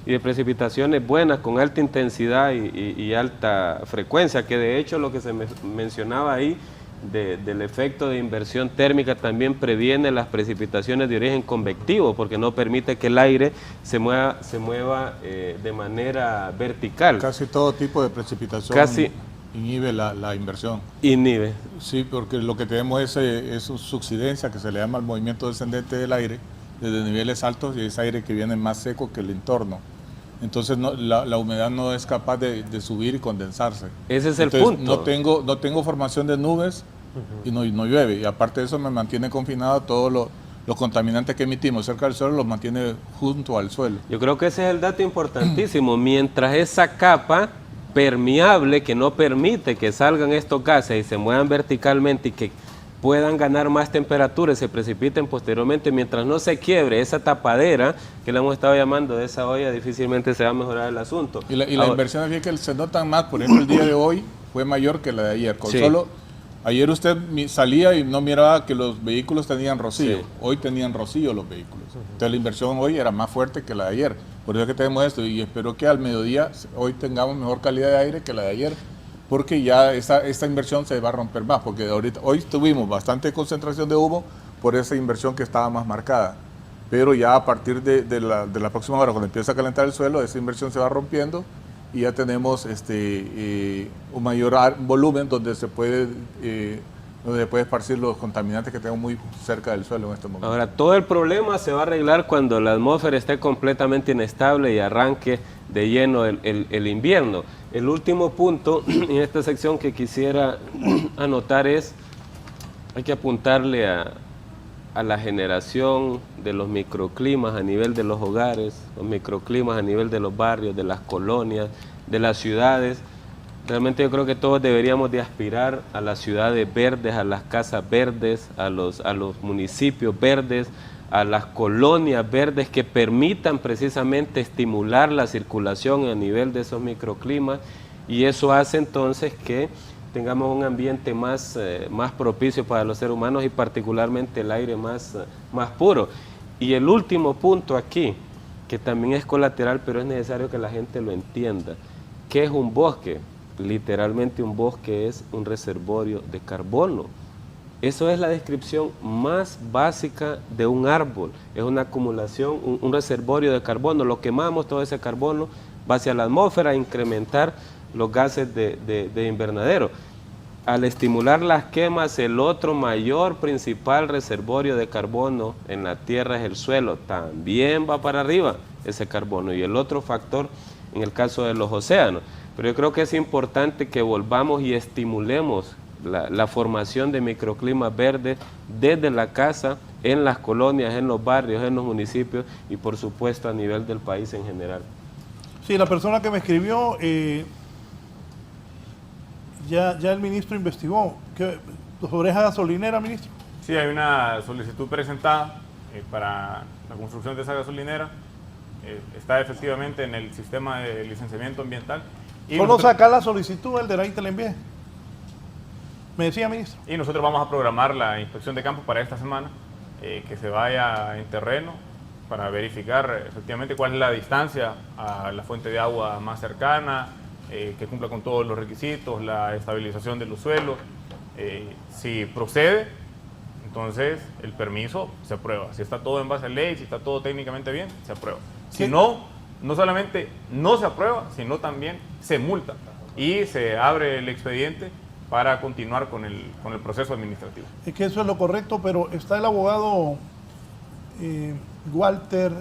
y de precipitaciones buenas, con alta intensidad y alta frecuencia, que de hecho lo que se mencionaba ahí del efecto de inversión térmica también previene las precipitaciones de origen convectivo, porque no permite que el aire se mueva de manera vertical. Casi todo tipo de precipitación inhibe la inversión. Inhibe. Sí, porque lo que tenemos es subsidencia, que se le llama el movimiento descendente del aire, desde niveles altos, y es aire que viene más seco que el entorno. Entonces la humedad no es capaz de subir y condensarse. Ese es el punto. No tengo formación de nubes y no llueve. Y aparte de eso me mantiene confinado todos los contaminantes que emitimos cerca del suelo, los mantiene junto al suelo. Yo creo que ese es el dato importantísimo. Mientras esa capa permeable que no permite que salgan estos gases y se muevan verticalmente y que puedan ganar más temperatura y se precipiten posteriormente, mientras no se quiebre esa tapadera, que le hemos estado llamando de esa olla, difícilmente se va a mejorar el asunto. Y la inversión aquí que se notan más, por ejemplo, el día de hoy fue mayor que la de ayer. Ayer usted salía y no miraba que los vehículos tenían rocío. Sí. Hoy tenían rocío los vehículos. Entonces la inversión hoy era más fuerte que la de ayer. Por eso es que tenemos esto, y espero que al mediodía hoy tengamos mejor calidad de aire que la de ayer, porque ya esta inversión se va a romper más, porque hoy tuvimos bastante concentración de humo por esa inversión que estaba más marcada. pero ya a partir de la próxima hora, cuando empieza a calentar el suelo, esa inversión se va rompiendo y ya tenemos un mayor volumen donde se puede esparcir los contaminantes que tenemos muy cerca del suelo en este momento. Ahora, todo el problema se va a arreglar cuando la atmósfera esté completamente inestable y arranque de lleno el invierno. El último punto en esta sección que quisiera anotar es, hay que apuntarle a la generación de los microclimas a nivel de los hogares, los microclimas a nivel de los barrios, de las colonias, de las ciudades. Realmente yo creo que todos deberíamos de aspirar a las ciudades verdes, a las casas verdes, a los municipios verdes, a las colonias verdes que permitan precisamente estimular la circulación a nivel de esos microclimas, y eso hace entonces que tengamos un ambiente más propicio para los seres humanos y particularmente el aire más puro. Y el último punto aquí, que también es colateral, pero es necesario que la gente lo entienda. ¿Qué es un bosque? Literalmente un bosque es un reservorio de carbono. Eso es la descripción más básica de un árbol. Es una acumulación, un reservorio de carbono. Lo quemamos, todo ese carbono va hacia la atmósfera a incrementar los gases de invernadero. Al estimular las quemas, el otro mayor principal reservorio de carbono en la Tierra es el suelo. También va para arriba ese carbono. Y el otro factor en el caso de los océanos. Pero yo creo que es importante que volvamos y estimulemos la formación de microclimas verdes desde la casa, en las colonias, en los barrios, en los municipios y por supuesto a nivel del país en general. Sí, la persona que me escribió, ya el ministro investigó sobre esa gasolinera, ministro. Sí, hay una solicitud presentada para la construcción de esa gasolinera. Está efectivamente en el sistema de licenciamiento ambiental. Solo sacar la solicitud, el de ahí te la envié. Me decía, ministro. Y nosotros vamos a programar la inspección de campo para esta semana, que se vaya en terreno para verificar efectivamente cuál es la distancia a la fuente de agua más cercana, que cumpla con todos los requisitos, la estabilización de los suelos. Si procede, entonces el permiso se aprueba. Si está todo en base a ley, si está todo técnicamente bien, se aprueba. Si no, no solamente no se aprueba, sino también se multa y se abre el expediente para continuar con el proceso administrativo. Es que eso es lo correcto, pero está el abogado Walter,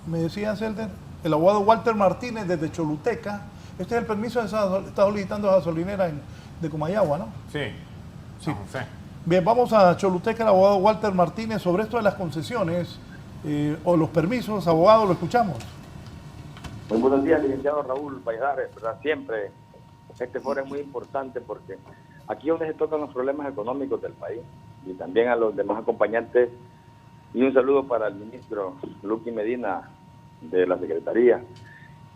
me decía Celder, el abogado Walter Martínez desde Choluteca. Este es el permiso de está solicitando gasolinera de Comayagua, ¿no? Sí. Sí. Bien, vamos a Choluteca, el abogado Walter Martínez, sobre esto de las concesiones o los permisos. Abogado, lo escuchamos. Muy buenos días, licenciado Raúl Valladares, ¿verdad? Siempre este foro es muy importante porque aquí es donde se tocan los problemas económicos del país y también a los demás acompañantes. Y un saludo para el ministro Luqui Medina de la Secretaría.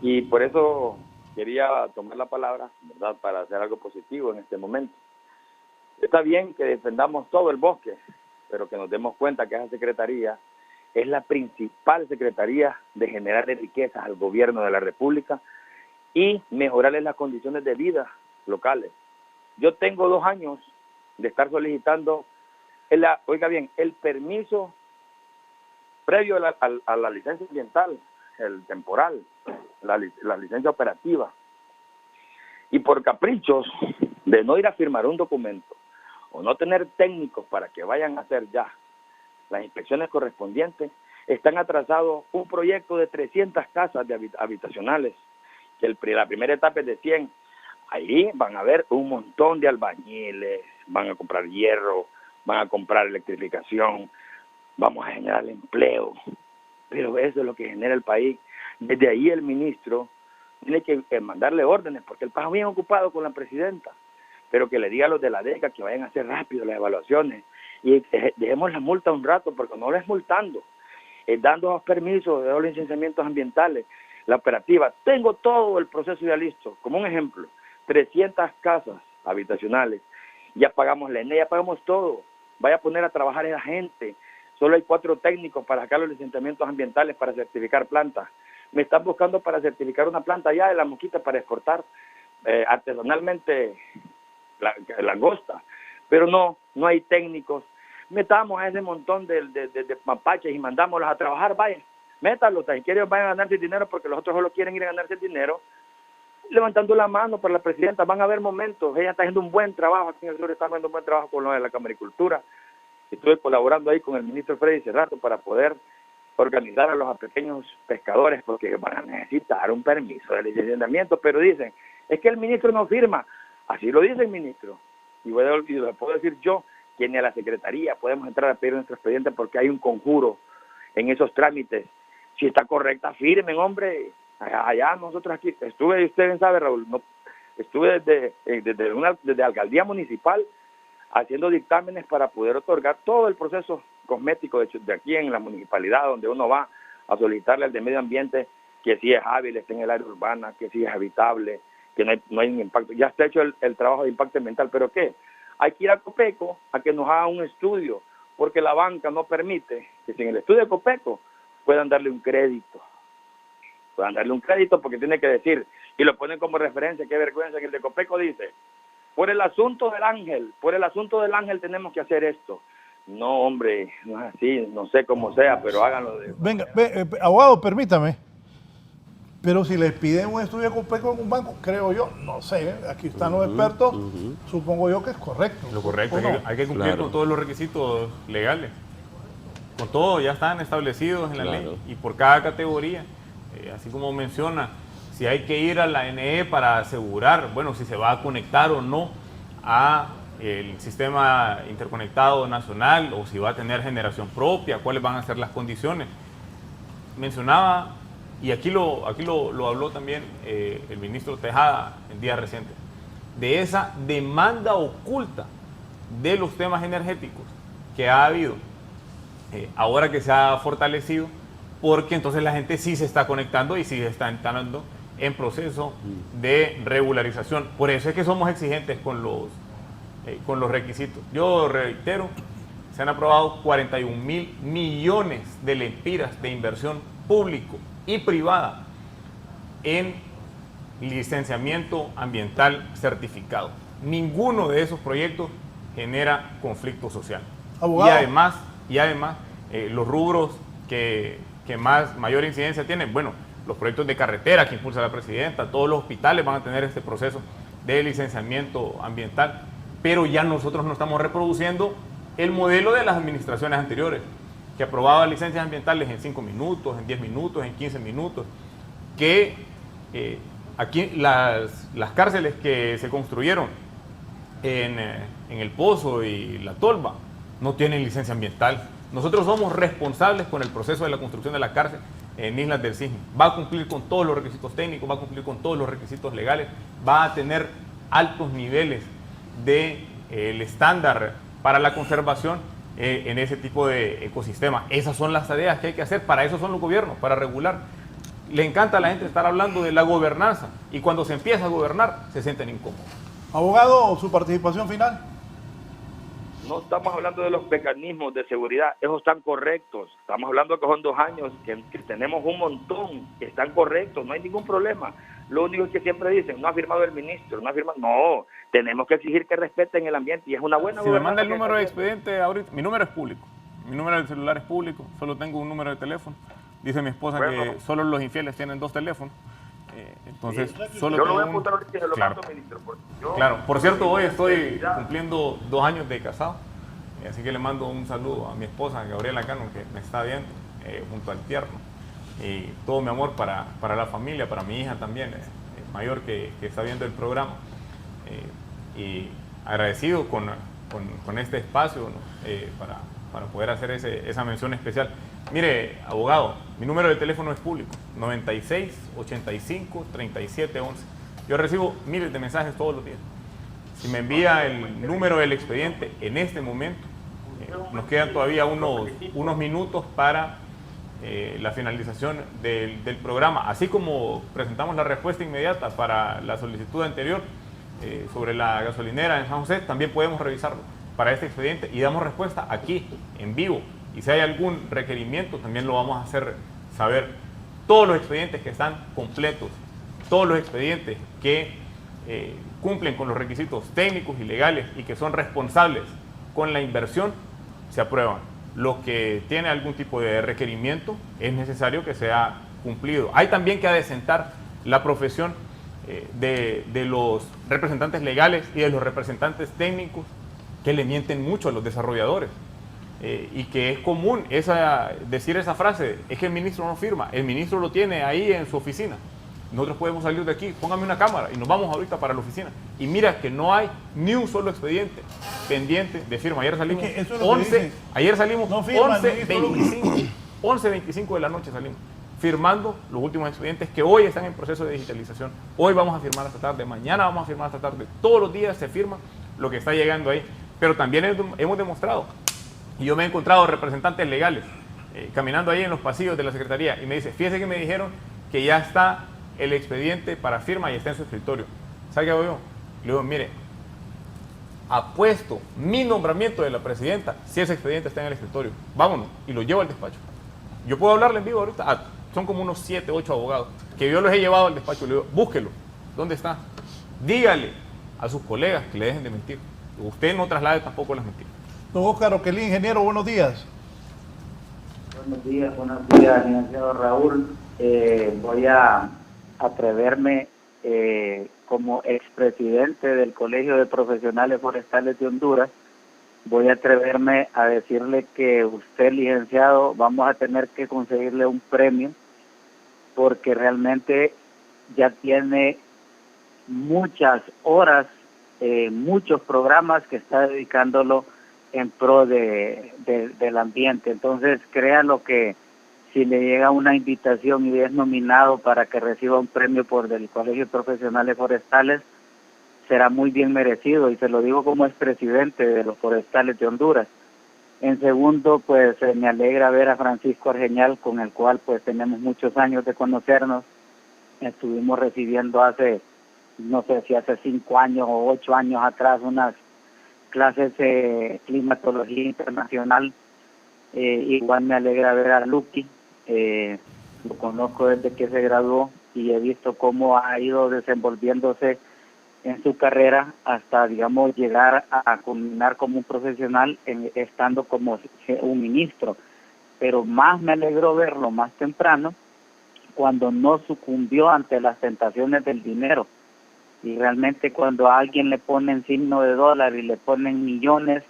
Y por eso quería tomar la palabra, ¿verdad?, para hacer algo positivo en este momento. Está bien que defendamos todo el bosque, pero que nos demos cuenta que esa Secretaría es la principal secretaría de generar riquezas al gobierno de la República y mejorarles las condiciones de vida locales. Yo tengo 2 años de estar solicitando, oiga bien, el permiso previo a la licencia ambiental, el temporal, la licencia operativa. Y por caprichos de no ir a firmar un documento o no tener técnicos para que vayan a hacer ya las inspecciones correspondientes, están atrasados un proyecto de 300 casas habitacionales, que la primera etapa es de 100. Ahí van a haber un montón de albañiles, van a comprar hierro, van a comprar electrificación, vamos a generar empleo, pero eso es lo que genera el país. Desde ahí el ministro tiene que mandarle órdenes, porque el país es bien ocupado con la presidenta, pero que le diga a los de la DECA que vayan a hacer rápido las evaluaciones y dejemos la multa un rato, porque no les multando, dando los permisos, dando los licenciamientos ambientales, la operativa. Tengo todo el proceso ya listo. Como un ejemplo, 300 casas habitacionales, ya pagamos la ENE, ya pagamos todo. Vaya a poner a trabajar a la gente. Solo hay 4 técnicos para sacar los licenciamientos ambientales para certificar plantas. Me están buscando para certificar una planta allá de La Mosquita para exportar artesanalmente la langosta. Pero no hay técnicos. metamos a ese montón de mapaches y mandámoslos a trabajar, vayan, métalos, si quieren vayan a ganarse dinero porque los otros solo quieren ir a ganarse dinero, levantando la mano para la presidenta. Van a haber momentos, ella está haciendo un buen trabajo, aquí en el sur está haciendo un buen trabajo con lo de la Camaricultura. Estuve colaborando ahí con el ministro Freddy Cerrato para poder organizar a los pequeños pescadores porque van a necesitar un permiso de licenciamiento, pero dicen, es que el ministro no firma. Así lo dice el ministro. Y lo puedo decir yo, que ni a la Secretaría podemos entrar a pedir nuestro expediente porque hay un conjuro en esos trámites. Si está correcta, firmen, hombre. Allá nosotros aquí, estuve, usted sabe, Raúl, estuve desde alcaldía municipal haciendo dictámenes para poder otorgar todo el proceso cosmético de aquí en la municipalidad, donde uno va a solicitarle al de medio ambiente que sí es hábil, esté en el área urbana, que sí es habitable, que no hay un impacto. Ya está hecho el trabajo de impacto ambiental, pero ¿qué? Hay que ir a Copeco a que nos haga un estudio, porque la banca no permite que si en el estudio de Copeco puedan darle un crédito. Puedan darle un crédito porque tiene que decir, y lo ponen como referencia, qué vergüenza, que el de Copeco dice, por el asunto del ángel tenemos que hacer esto. No, hombre, no es así, no sé cómo sea, pero háganlo. Venga, abogado, permítame. Pero si les piden un estudio de Copeco en un banco, creo yo, no sé, aquí están los expertos, supongo yo que es correcto. Lo correcto, no? hay que cumplir con todos los requisitos legales. Con todo, ya están establecidos en la ley y por cada categoría. Así como menciona, si hay que ir a la NE para asegurar, bueno, si se va a conectar o no a el sistema interconectado nacional o si va a tener generación propia, cuáles van a ser las condiciones. Mencionaba, y aquí lo habló también el ministro Tejada en días recientes, de esa demanda oculta de los temas energéticos que ha habido, ahora que se ha fortalecido, porque entonces la gente sí se está conectando y sí se está entrando en proceso de regularización. Por eso es que somos exigentes con los requisitos. Yo reitero, se han aprobado 41.000 millones de lempiras de inversión público y privada en licenciamiento ambiental certificado. Ninguno de esos proyectos genera conflicto social. Abogado. Y además los rubros que mayor incidencia tienen, bueno, los proyectos de carretera que impulsa la presidenta, todos los hospitales van a tener este proceso de licenciamiento ambiental, pero ya nosotros no estamos reproduciendo el modelo de las administraciones anteriores, que aprobaba licencias ambientales en 5 minutos, en 10 minutos, en 15 minutos, que aquí las cárceles que se construyeron en El Pozo y La Tolva no tienen licencia ambiental. Nosotros somos responsables con el proceso de la construcción de la cárcel en Islas del Cisne. Va a cumplir con todos los requisitos técnicos, va a cumplir con todos los requisitos legales, va a tener altos niveles del estándar para la conservación en ese tipo de ecosistema. Esas son las tareas que hay que hacer, para eso son los gobiernos, para regular. Le encanta a la gente estar hablando de la gobernanza y cuando se empieza a gobernar se sienten incómodos. Abogado, su participación final. No estamos hablando de los mecanismos de seguridad, esos están correctos. Estamos hablando que son 2 años, que tenemos un montón, que están correctos, no hay ningún problema. Lo único es que siempre dicen, no ha firmado el ministro, no ha firmado. No, tenemos que exigir que respeten el ambiente y es una buena Si me manda el gobernanza número de expediente ahorita, mi número es público, mi número de celular es público, solo tengo un número de teléfono. Dice mi esposa que solo los infieles tienen 2 teléfonos. Entonces, solo yo tengo lo voy a apuntar ahorita y se lo claro. mando, ministro. Claro, por cierto, hoy estoy cumpliendo 2 años de casado, así que le mando un saludo a mi esposa, Gabriela Cano, que me está viendo, junto al tierno, y todo mi amor para la familia, para mi hija también, mayor que está viendo el programa, y agradecido con este espacio, ¿no? para poder hacer esa mención especial. Mire, abogado, mi número de teléfono es público, 96 85 37 11. Yo recibo miles de mensajes todos los días. Si me envía el número del expediente en este momento, nos quedan todavía unos minutos para la finalización del programa. Así como presentamos la respuesta inmediata para la solicitud anterior sobre la gasolinera en San José, también podemos revisarlo para este expediente y damos respuesta aquí, en vivo. Y si hay algún requerimiento, también lo vamos a hacer saber. Todos los expedientes que están completos, todos los expedientes que cumplen con los requisitos técnicos y legales y que son responsables con la inversión, se aprueban. Lo que tiene algún tipo de requerimiento es necesario que sea cumplido. Hay también que adecentar la profesión de los representantes legales y de los representantes técnicos que le mienten mucho a los desarrolladores. Y que es común decir esa frase, es que el ministro no firma, el ministro lo tiene ahí en su oficina. Nosotros podemos salir de aquí, póngame una cámara y nos vamos ahorita para la oficina. Y mira que no hay ni un solo expediente pendiente de firma. Ayer salimos Es que eso es lo que dicen. Ayer salimos No firman, 11:25 de la noche salimos, firmando los últimos expedientes que hoy están en proceso de digitalización. Hoy vamos a firmar esta tarde, mañana vamos a firmar esta tarde. Todos los días se firma lo que está llegando ahí. Pero también hemos demostrado, y yo me he encontrado representantes legales caminando ahí en los pasillos de la Secretaría y me dice, fíjese que me dijeron que ya está el expediente para firma y está en su escritorio. ¿Sabe qué hago yo? Le digo, mire, apuesto mi nombramiento de la presidenta si ese expediente está en el escritorio. Vámonos, y lo llevo al despacho. Yo puedo hablarle en vivo ahorita. Son como unos 7, 8 abogados que yo los he llevado al despacho. Le digo, búsquelo. ¿Dónde está? Dígale a sus colegas que le dejen de mentir. Usted no traslade tampoco las mentiras. Don Óscar Oquelí, ingeniero, buenos días. Buenos días, licenciado Raúl. Voy a atreverme como expresidente del Colegio de Profesionales Forestales de Honduras, voy a atreverme a decirle que usted, licenciado, vamos a tener que conseguirle un premio porque realmente ya tiene muchas horas, muchos programas que está dedicándolo en pro del ambiente. Entonces, créanlo que si le llega una invitación y es nominado para que reciba un premio por el Colegio de Profesionales Forestales, será muy bien merecido, y se lo digo como expresidente de los forestales de Honduras. En segundo, pues me alegra ver a Francisco Argeñal, con el cual pues tenemos muchos años de conocernos. Estuvimos recibiendo hace, no sé si hace 5 años o 8 años atrás, unas clases de climatología internacional. Igual me alegra ver a Luqui, lo conozco desde que se graduó y he visto cómo ha ido desenvolviéndose en su carrera hasta, digamos, llegar a culminar como un profesional estando como un ministro. Pero más me alegró verlo más temprano cuando no sucumbió ante las tentaciones del dinero. Y realmente cuando a alguien le ponen signo de dólar y le ponen millones,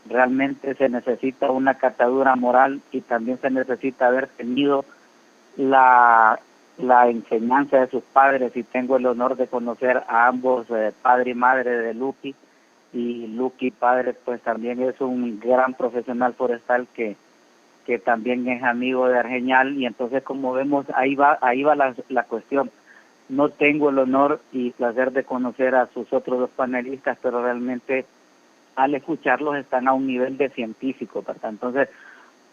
realmente se necesita una catadura moral y también se necesita haber tenido la enseñanza de sus padres, y tengo el honor de conocer a ambos, padre y madre de Luqui, y Luqui padre pues también es un gran profesional forestal que también es amigo de Argeñal, y entonces como vemos ahí va la cuestión. No tengo el honor y placer de conocer a sus otros dos panelistas, pero realmente al escucharlos están a un nivel de científico, ¿verdad? Entonces,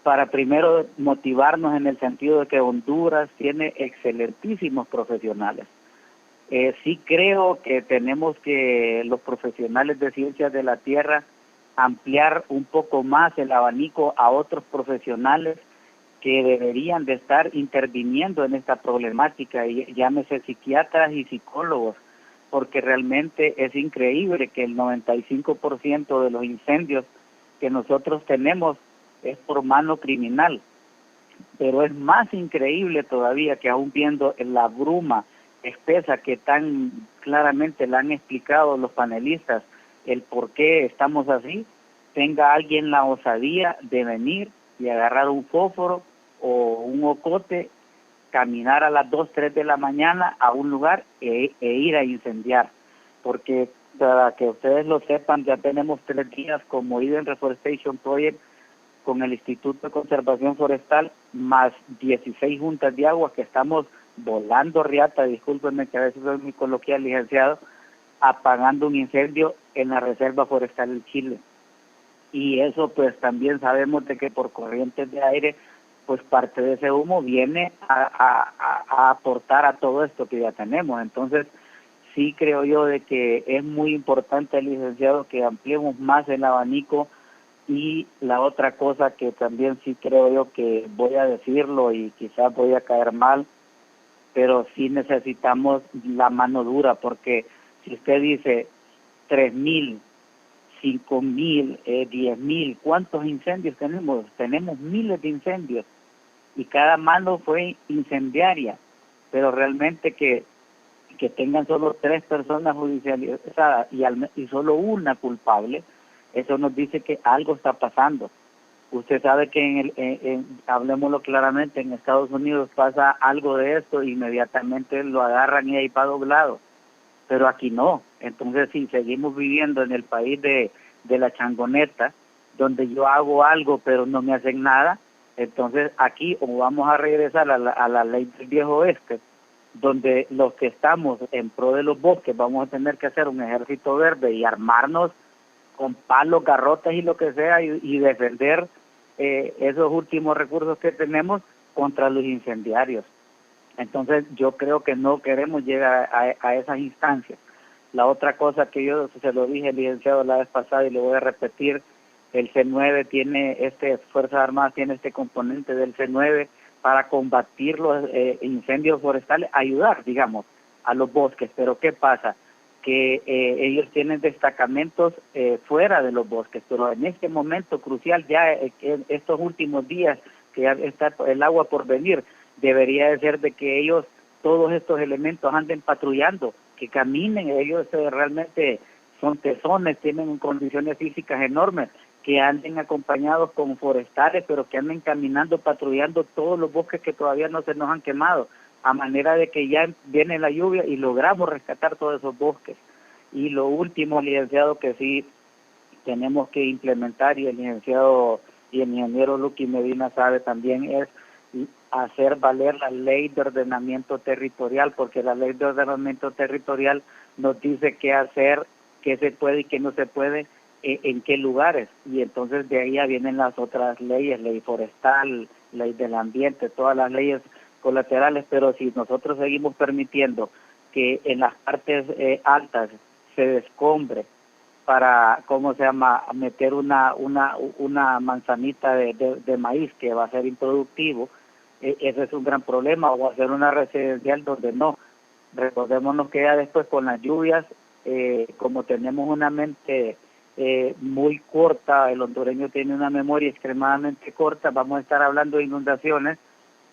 para primero motivarnos en el sentido de que Honduras tiene excelentísimos profesionales. Sí creo que tenemos que los profesionales de ciencias de la tierra ampliar un poco más el abanico a otros profesionales que deberían de estar interviniendo en esta problemática, y llámese psiquiatras y psicólogos, porque realmente es increíble que el 95% de los incendios que nosotros tenemos es por mano criminal. Pero es más increíble todavía que, aún viendo la bruma espesa que tan claramente la han explicado los panelistas, el por qué estamos así, tenga alguien la osadía de venir y agarrar un fósforo o un ocote, caminar a las 2, 3 de la mañana a un lugar e ir a incendiar. Porque para que ustedes lo sepan, ya tenemos 3 días como Eden Reforestation Project con el Instituto de Conservación Forestal, más 16 juntas de agua que estamos volando riata, discúlpenme que a veces soy muy coloquial, licenciado, apagando un incendio en la Reserva Forestal del Chile. Y eso pues también sabemos de que por corrientes de aire, pues parte de ese humo viene a aportar a todo esto que ya tenemos. Entonces, sí creo yo de que es muy importante, licenciado, que ampliemos más el abanico. Y la otra cosa que también sí creo yo que voy a decirlo y quizás voy a caer mal, pero sí necesitamos la mano dura, porque si usted dice 3,000, 5.000, 10.000, ¿cuántos incendios tenemos? Tenemos miles de incendios y cada mano fue incendiaria, pero realmente que tengan solo 3 personas judicializadas y solo una culpable, eso nos dice que algo está pasando. Usted sabe que hablemoslo claramente, en Estados Unidos pasa algo de esto, inmediatamente lo agarran y ahí va doblado, pero aquí no. Entonces, si seguimos viviendo en el país de la changoneta, donde yo hago algo pero no me hacen nada, entonces aquí o vamos a regresar a la ley del viejo oeste, donde los que estamos en pro de los bosques vamos a tener que hacer un ejército verde y armarnos con palos, garrotas y lo que sea y defender esos últimos recursos que tenemos contra los incendiarios. Entonces yo creo que no queremos llegar a esas instancias. La otra cosa que yo se lo dije al licenciado la vez pasada y le voy a repetir, el C9 tiene Fuerzas Armadas tiene este componente del C9 para combatir los incendios forestales, ayudar, digamos, a los bosques. Pero ¿qué pasa? Que ellos tienen destacamentos fuera de los bosques, pero en este momento crucial, ya en estos últimos días, que ya está el agua por venir, debería de ser de que ellos, todos estos elementos anden patrullando, que caminen, ellos realmente son tesones, tienen condiciones físicas enormes, que anden acompañados con forestales, pero que anden caminando, patrullando todos los bosques que todavía no se nos han quemado, a manera de que ya viene la lluvia y logramos rescatar todos esos bosques. Y lo último, licenciado, que sí tenemos que implementar, y el licenciado y el ingeniero Luqui Medina sabe también, es hacer valer la ley de ordenamiento territorial, porque la ley de ordenamiento territorial nos dice qué hacer, qué se puede y qué no se puede, en qué lugares, y entonces de ahí ya vienen las otras leyes, ley forestal, ley del ambiente, todas las leyes colaterales. Pero si nosotros seguimos permitiendo que en las partes altas se descombre para, meter una manzanita de maíz que va a ser improductivo, ese es un gran problema, o hacer una residencial donde no. Recordémonos que ya después con las lluvias, como tenemos una mente muy corta, el hondureño tiene una memoria extremadamente corta, vamos a estar hablando de inundaciones,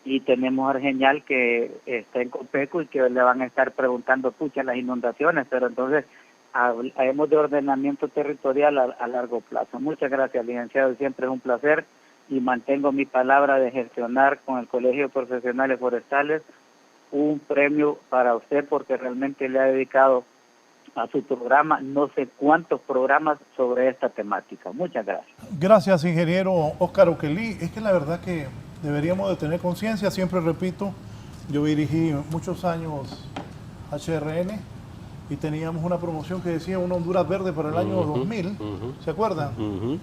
y tenemos a Argeñal que está en Copeco y que le van a estar preguntando, pucha, las inundaciones, pero entonces hablemos de ordenamiento territorial a largo plazo. Muchas gracias, licenciado, siempre es un placer, y mantengo mi palabra de gestionar con el Colegio de Profesionales Forestales un premio para usted, porque realmente le ha dedicado a su programa no sé cuántos programas sobre esta temática. Muchas gracias. Gracias, ingeniero Óscar Oquelí. Es que la verdad que deberíamos de tener conciencia, siempre repito, yo dirigí muchos años HRN y teníamos una promoción que decía una Honduras Verde para el año 2000, ¿se acuerdan?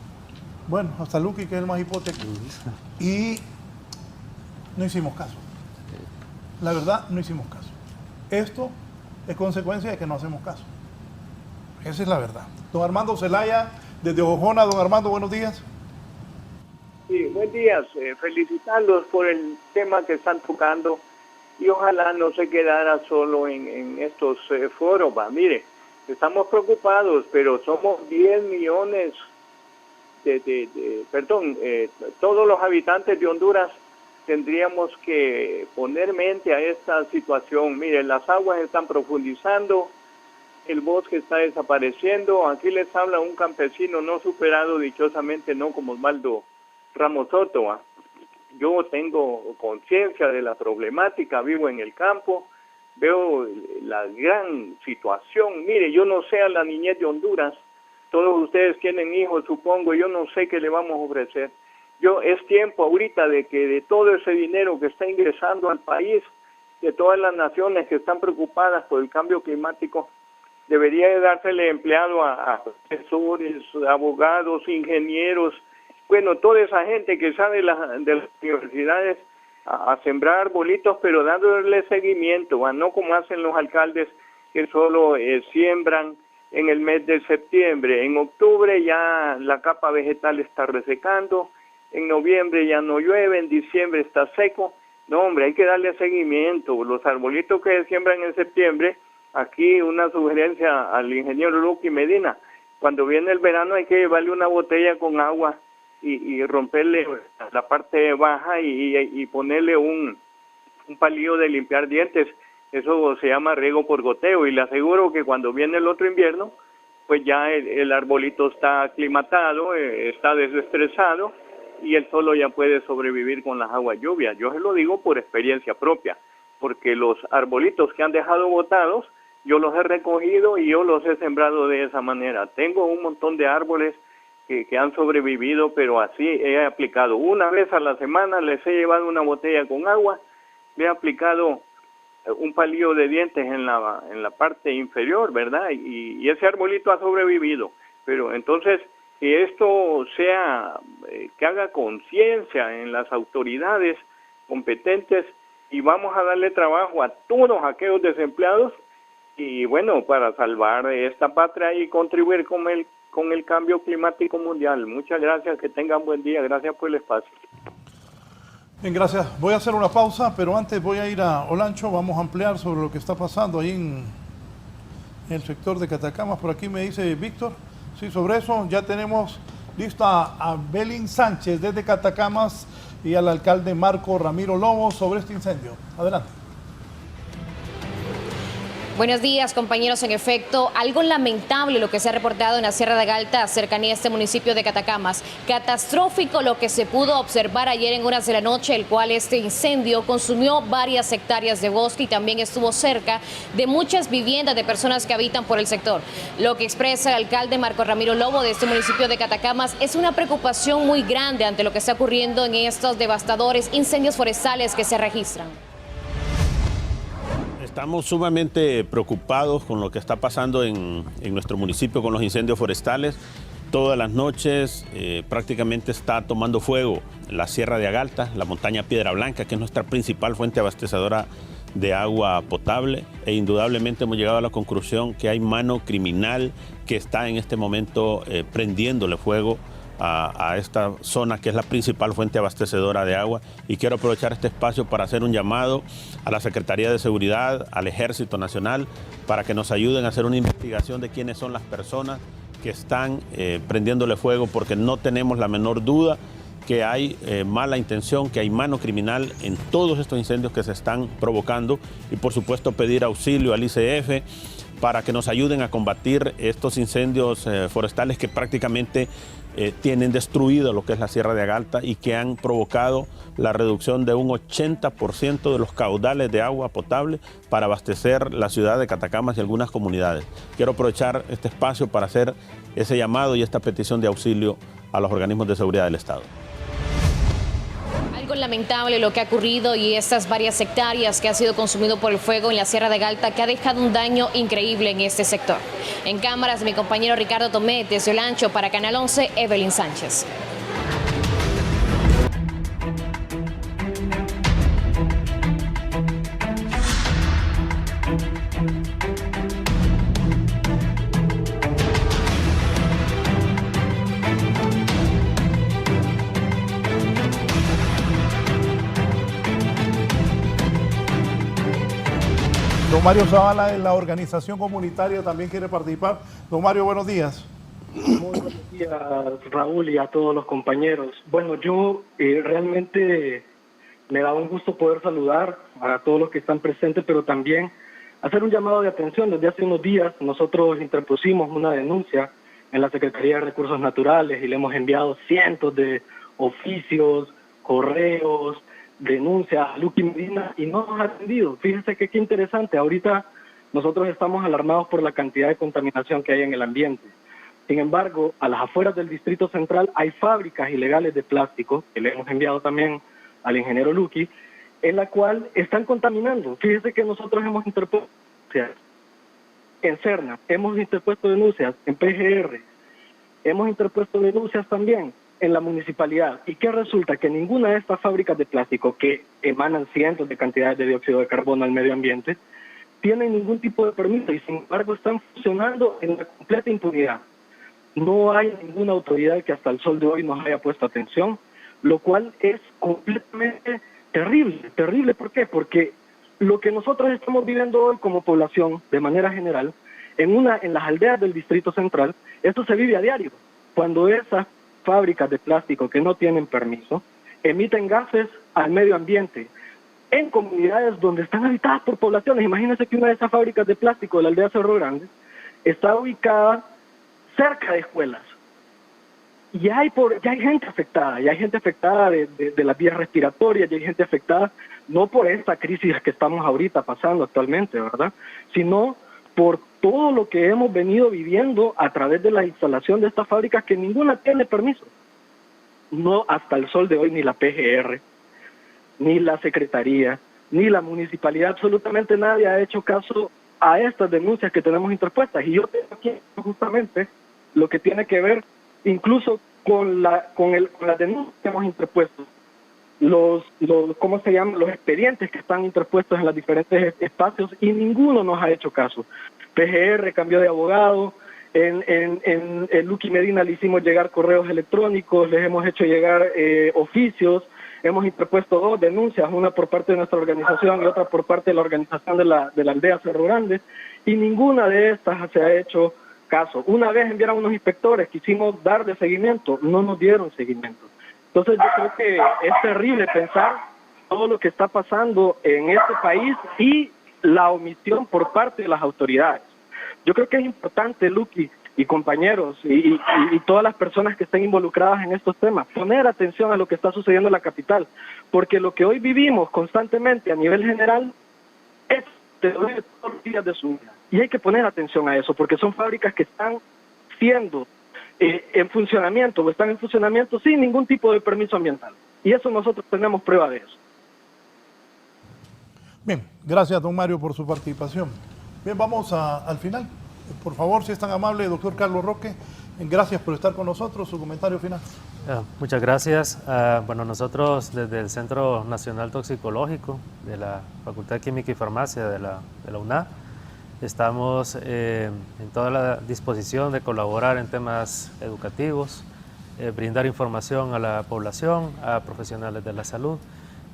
Bueno, hasta Luqui, que es el más hipoteca, y no hicimos caso. La verdad, no hicimos caso. Esto es consecuencia de que no hacemos caso. Esa es la verdad. Don Armando Zelaya, desde Ojona. Don Armando, buenos días. Sí, buen día. Felicitarlos por el tema que están tocando, y ojalá no se quedara solo en estos foros. Mire, estamos preocupados, pero somos 10 millones todos los habitantes de Honduras tendríamos que poner mente a esta situación. Mire, las aguas están profundizando, el bosque está desapareciendo. Aquí les habla un campesino no superado, dichosamente no, como Osvaldo Ramos Soto. Yo tengo conciencia de la problemática, vivo en el campo, veo la gran situación. Mire, yo no sé a la niñez de Honduras, todos ustedes tienen hijos, supongo, yo no sé qué le vamos a ofrecer. Es tiempo ahorita de que de todo ese dinero que está ingresando al país, de todas las naciones que están preocupadas por el cambio climático, debería de dársele empleado a profesores, abogados, ingenieros, bueno, toda esa gente que sabe de las universidades, a sembrar arbolitos, pero dándole seguimiento, no como hacen los alcaldes que solo siembran en el mes de septiembre. En octubre ya la capa vegetal está resecando, en noviembre ya no llueve, en diciembre está seco. No, hombre, hay que darle seguimiento. Los arbolitos que se siembran en septiembre, aquí una sugerencia al ingeniero Luqui Medina, cuando viene el verano hay que llevarle una botella con agua y romperle la parte baja y ponerle un palillo de limpiar dientes. Eso se llama riego por goteo, y le aseguro que cuando viene el otro invierno, pues ya el arbolito está aclimatado, está desestresado, y él solo ya puede sobrevivir con las aguas lluvias. Yo se lo digo por experiencia propia, porque los arbolitos que han dejado botados, yo los he recogido y yo los he sembrado de esa manera. Tengo un montón de árboles que han sobrevivido, pero así he aplicado. Una vez a la semana les he llevado una botella con agua, le he aplicado un palillo de dientes en la parte inferior, ¿verdad? Y ese arbolito ha sobrevivido. Pero entonces, que esto sea, que haga conciencia en las autoridades competentes, y vamos a darle trabajo a todos aquellos desempleados, y bueno, para salvar esta patria y contribuir con el cambio climático mundial. Muchas gracias, que tengan buen día, gracias por el espacio. Bien, gracias. Voy a hacer una pausa, pero antes voy a ir a Olancho. Vamos a ampliar sobre lo que está pasando ahí en el sector de Catacamas. Por aquí me dice Víctor. Sí, sobre eso ya tenemos listo a Belín Sánchez desde Catacamas y al alcalde Marco Ramiro Lobo sobre este incendio. Adelante. Buenos días, compañeros. En efecto, algo lamentable lo que se ha reportado en la Sierra de Agalta, cercanía a este municipio de Catacamas. Catastrófico lo que se pudo observar ayer en horas de la noche, el cual este incendio consumió varias hectáreas de bosque y también estuvo cerca de muchas viviendas de personas que habitan por el sector. Lo que expresa el alcalde Marco Ramiro Lobo de este municipio de Catacamas es una preocupación muy grande ante lo que está ocurriendo en estos devastadores incendios forestales que se registran. Estamos sumamente preocupados con lo que está pasando en nuestro municipio con los incendios forestales. Todas las noches prácticamente está tomando fuego la Sierra de Agalta, la montaña Piedra Blanca, que es nuestra principal fuente abastecedora de agua potable, e indudablemente hemos llegado a la conclusión que hay mano criminal que está en este momento prendiéndole fuego a esta zona que es la principal fuente abastecedora de agua, y quiero aprovechar este espacio para hacer un llamado a la Secretaría de Seguridad, al Ejército Nacional, para que nos ayuden a hacer una investigación de quiénes son las personas que están prendiéndole fuego, porque no tenemos la menor duda que hay mala intención, que hay mano criminal en todos estos incendios que se están provocando, y por supuesto pedir auxilio al ICF para que nos ayuden a combatir estos incendios forestales que prácticamente tienen destruido lo que es la Sierra de Agalta y que han provocado la reducción de un 80% de los caudales de agua potable para abastecer la ciudad de Catacamas y algunas comunidades. Quiero aprovechar este espacio para hacer ese llamado y esta petición de auxilio a los organismos de seguridad del Estado. Algo lamentable lo que ha ocurrido y estas varias hectáreas que ha sido consumido por el fuego en la Sierra de Agalta, que ha dejado un daño increíble en este sector. En cámaras, mi compañero Ricardo Tomé, desde Olancho para Canal 11, Evelyn Sánchez. Don Mario Zavala, de la organización comunitaria, también quiere participar. Don Mario, buenos días. Muy buenos días, Raúl, y a todos los compañeros. Bueno, yo realmente me da un gusto poder saludar a todos los que están presentes, pero también hacer un llamado de atención. Desde hace unos días nosotros interpusimos una denuncia en la Secretaría de Recursos Naturales y le hemos enviado cientos de oficios, correos, denuncias a Luqui Medina y no nos ha atendido. Fíjense que qué interesante, ahorita nosotros estamos alarmados por la cantidad de contaminación que hay en el ambiente. Sin embargo, a las afueras del Distrito Central hay fábricas ilegales de plástico, que le hemos enviado también al ingeniero Luqui, en la cual están contaminando. Fíjense que nosotros hemos interpuesto denuncias en Cerna, hemos interpuesto denuncias en PGR, hemos interpuesto denuncias también en la municipalidad. ¿Y qué resulta? Que ninguna de estas fábricas de plástico que emanan cientos de cantidades de dióxido de carbono al medio ambiente tienen ningún tipo de permiso y sin embargo están funcionando en la completa impunidad. No hay ninguna autoridad que hasta el sol de hoy nos haya puesto atención, lo cual es completamente terrible. Terrible, ¿por qué? Porque lo que nosotros estamos viviendo hoy como población, de manera general, en las aldeas del Distrito Central, esto se vive a diario. Cuando esas fábricas de plástico que no tienen permiso emiten gases al medio ambiente en comunidades donde están habitadas por poblaciones. Imagínense que una de esas fábricas de plástico de la aldea Cerro Grande está ubicada cerca de escuelas. Y ya hay gente afectada, de las vías respiratorias, ya hay gente afectada, no por esta crisis que estamos ahorita pasando actualmente, ¿verdad? Sino por todo lo que hemos venido viviendo a través de la instalación de estas fábricas que ninguna tiene permiso. No hasta el sol de hoy ni la PGR, ni la Secretaría, ni la Municipalidad, absolutamente nadie ha hecho caso a estas denuncias que tenemos interpuestas. Y yo tengo aquí justamente lo que tiene que ver incluso con las denuncias que hemos interpuesto, los expedientes que están interpuestos en los diferentes espacios, y ninguno nos ha hecho caso. PGR cambió de abogado, en Luqui Medina le hicimos llegar correos electrónicos, les hemos hecho llegar oficios, hemos interpuesto 2 denuncias, una por parte de nuestra organización y otra por parte de la organización de la aldea Cerro Grande, y ninguna de estas se ha hecho caso. Una vez enviaron unos inspectores, quisimos darle seguimiento, no nos dieron seguimiento. Entonces yo creo que es terrible pensar todo lo que está pasando en este país y la omisión por parte de las autoridades. Yo creo que es importante, Luqui y compañeros y todas las personas que estén involucradas en estos temas, poner atención a lo que está sucediendo en la capital, porque lo que hoy vivimos constantemente a nivel general es de todos los días de su vida. Y hay que poner atención a eso, porque son fábricas que están siendo en funcionamiento o están en funcionamiento sin ningún tipo de permiso ambiental. Y eso nosotros tenemos prueba de eso. Bien, gracias don Mario por su participación. Bien, vamos al final. Por favor, si es tan amable, doctor Carlos Roque, gracias por estar con nosotros. Su comentario final. Muchas gracias. Bueno, nosotros desde el Centro Nacional Toxicológico de la Facultad de Química y Farmacia de la UNA, estamos en toda la disposición de colaborar en temas educativos, brindar información a la población, a profesionales de la salud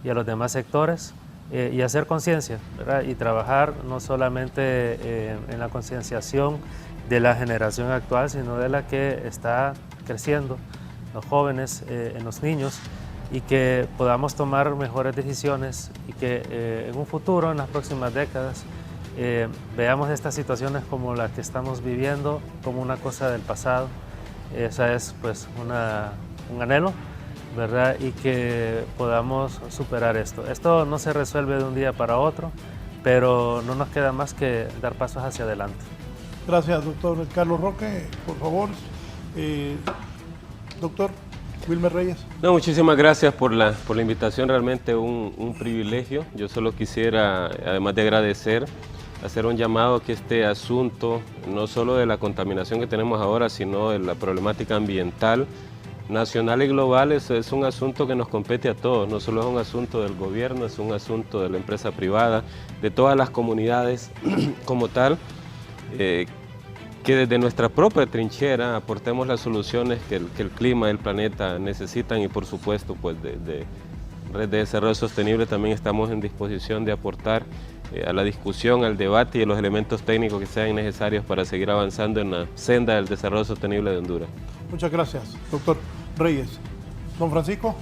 y a los demás sectores, y hacer conciencia, ¿verdad? Y trabajar no solamente en la concienciación de la generación actual, sino de la que está creciendo, los jóvenes, en los niños, y que podamos tomar mejores decisiones y que en un futuro, en las próximas décadas, veamos estas situaciones como las que estamos viviendo como una cosa del pasado. Esa es pues un anhelo, ¿verdad? Y que podamos superar esto. Esto no se resuelve de un día para otro, pero no nos queda más que dar pasos hacia adelante. Gracias, doctor Carlos Roque. Por favor, doctor Wilmer Reyes. No, muchísimas gracias por la invitación, realmente un privilegio. Yo solo quisiera, además de agradecer, hacer un llamado a que este asunto, no solo de la contaminación que tenemos ahora, sino de la problemática ambiental, nacional y global, es un asunto que nos compete a todos, no solo es un asunto del gobierno, es un asunto de la empresa privada, de todas las comunidades como tal, que desde nuestra propia trinchera aportemos las soluciones que el clima y el planeta necesitan, y por supuesto pues de Red de Desarrollo Sostenible también estamos en disposición de aportar a la discusión, al debate y a los elementos técnicos que sean necesarios para seguir avanzando en la senda del desarrollo sostenible de Honduras. Muchas gracias, doctor Reyes. Don Francisco.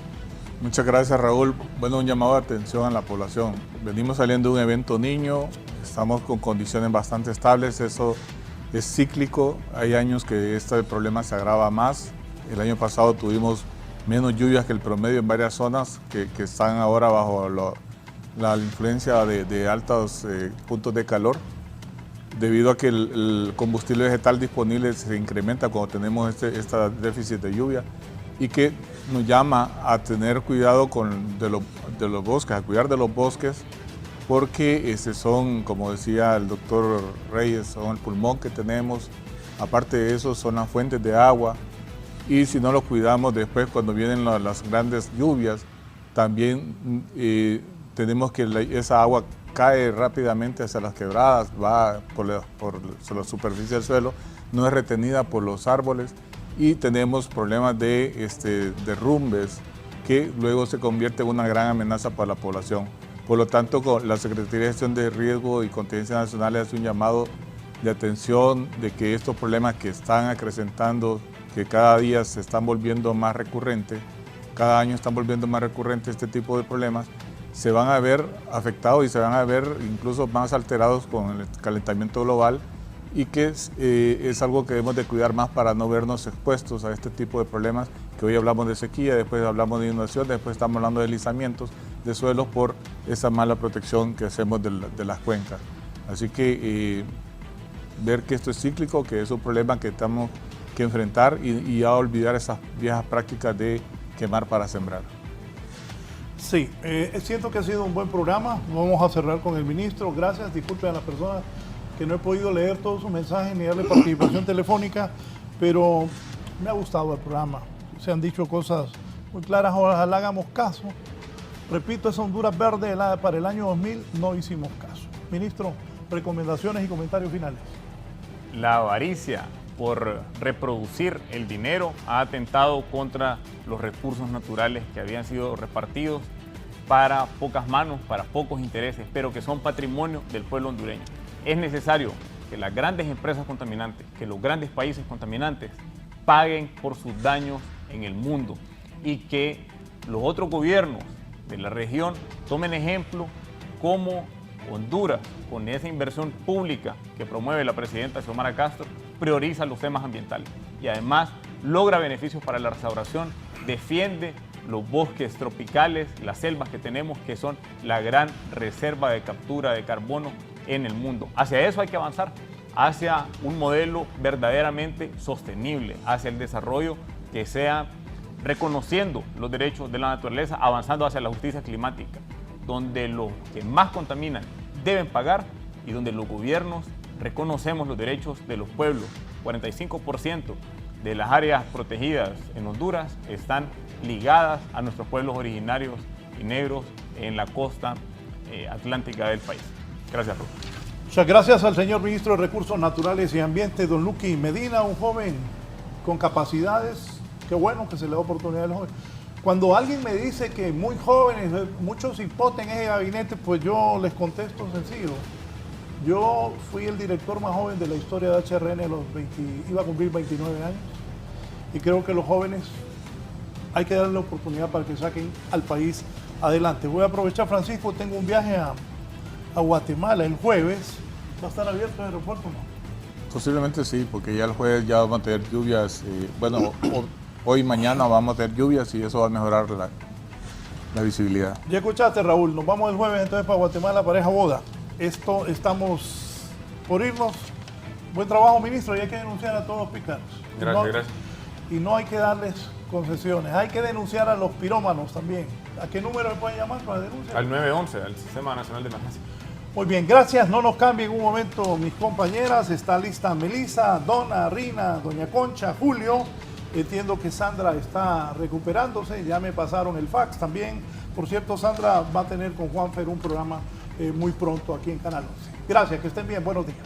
Muchas gracias, Raúl. Bueno, un llamado de atención a la población. Venimos saliendo de un evento niño, estamos con condiciones bastante estables, eso es cíclico. Hay años que este problema se agrava más. El año pasado tuvimos menos lluvias que el promedio en varias zonas que están ahora bajo la influencia de altos puntos de calor, debido a que el combustible vegetal disponible se incrementa cuando tenemos este déficit de lluvia, y que nos llama a tener cuidado de los bosques, a cuidar de los bosques, porque son, como decía el doctor Reyes, son el pulmón que tenemos. Aparte de eso, son las fuentes de agua, y si no los cuidamos después, cuando vienen las grandes lluvias, también tenemos que esa agua cae rápidamente hacia las quebradas, va por la superficie del suelo, no es retenida por los árboles, y tenemos problemas de derrumbes que luego se convierte en una gran amenaza para la población. Por lo tanto, la Secretaría de Gestión de Riesgo y Contingencia Nacional hace un llamado de atención, de que estos problemas que están acrecentando, que cada día se están volviendo más recurrentes, cada año están volviendo más recurrentes este tipo de problemas, se van a ver afectados y se van a ver incluso más alterados con el calentamiento global, y que es algo que debemos de cuidar más para no vernos expuestos a este tipo de problemas, que hoy hablamos de sequía, después hablamos de inundación, después estamos hablando de deslizamientos de suelos por esa mala protección que hacemos de las cuencas. Así que ver que esto es cíclico, que es un problema que tenemos que enfrentar y ya olvidar esas viejas prácticas de quemar para sembrar. Sí, siento que ha sido un buen programa. Vamos a cerrar con el ministro. Gracias, disculpen a las personas que no he podido leer todos sus mensajes ni darle participación telefónica, pero me ha gustado el programa. Se han dicho cosas muy claras, ojalá hagamos caso. Repito, esa Honduras Verde para el año 2000 no hicimos caso. Ministro, recomendaciones y comentarios finales. La avaricia por reproducir el dinero ha atentado contra los recursos naturales que habían sido repartidos para pocas manos, para pocos intereses, pero que son patrimonio del pueblo hondureño. Es necesario que las grandes empresas contaminantes, que los grandes países contaminantes paguen por sus daños en el mundo y que los otros gobiernos de la región tomen ejemplo como Honduras, con esa inversión pública que promueve la presidenta Xiomara Castro, prioriza los temas ambientales y además logra beneficios para la restauración, defiende los bosques tropicales, las selvas que tenemos, que son la gran reserva de captura de carbono en el mundo. Hacia eso hay que avanzar, hacia un modelo verdaderamente sostenible, hacia el desarrollo que sea reconociendo los derechos de la naturaleza, avanzando hacia la justicia climática, donde los que más contaminan deben pagar y donde los gobiernos reconocemos los derechos de los pueblos. 45% de las áreas protegidas en Honduras están ligadas a nuestros pueblos originarios y negros en la costa atlántica del país. Gracias, Rubén. Muchas gracias al señor ministro de Recursos Naturales y Ambiente, don Luqui Medina, un joven con capacidades. Qué bueno que se le da oportunidad a los jóvenes. Cuando alguien me dice que muy jóvenes, muchos hipoten ese gabinete, pues yo les contesto sencillo. Yo fui el director más joven de la historia de HRN, iba a cumplir 29 años, y creo que los jóvenes hay que darle la oportunidad para que saquen al país adelante. Voy a aprovechar, Francisco, tengo un viaje a Guatemala el jueves. ¿Va a estar abierto el aeropuerto o no? Posiblemente sí, porque ya el jueves ya vamos a tener lluvias, hoy y mañana vamos a tener lluvias y eso va a mejorar la visibilidad. Ya escuchaste, Raúl, nos vamos el jueves entonces para Guatemala, pareja boda. Estamos por irnos. Buen trabajo, ministro, y hay que denunciar a todos los picaros. Gracias. Y no hay que darles concesiones, hay que denunciar a los pirómanos también. ¿A qué número me pueden llamar para denunciar? Al 911, al Sistema Nacional de Emergencia. Muy bien, gracias. No nos cambien un momento mis compañeras. Está lista Melissa, Donna, Rina, Doña Concha, Julio. Entiendo que Sandra está recuperándose. Ya me pasaron el fax también. Por cierto, Sandra va a tener con Juanfer un programa muy pronto aquí en Canal 11. Gracias, que estén bien. Buenos días.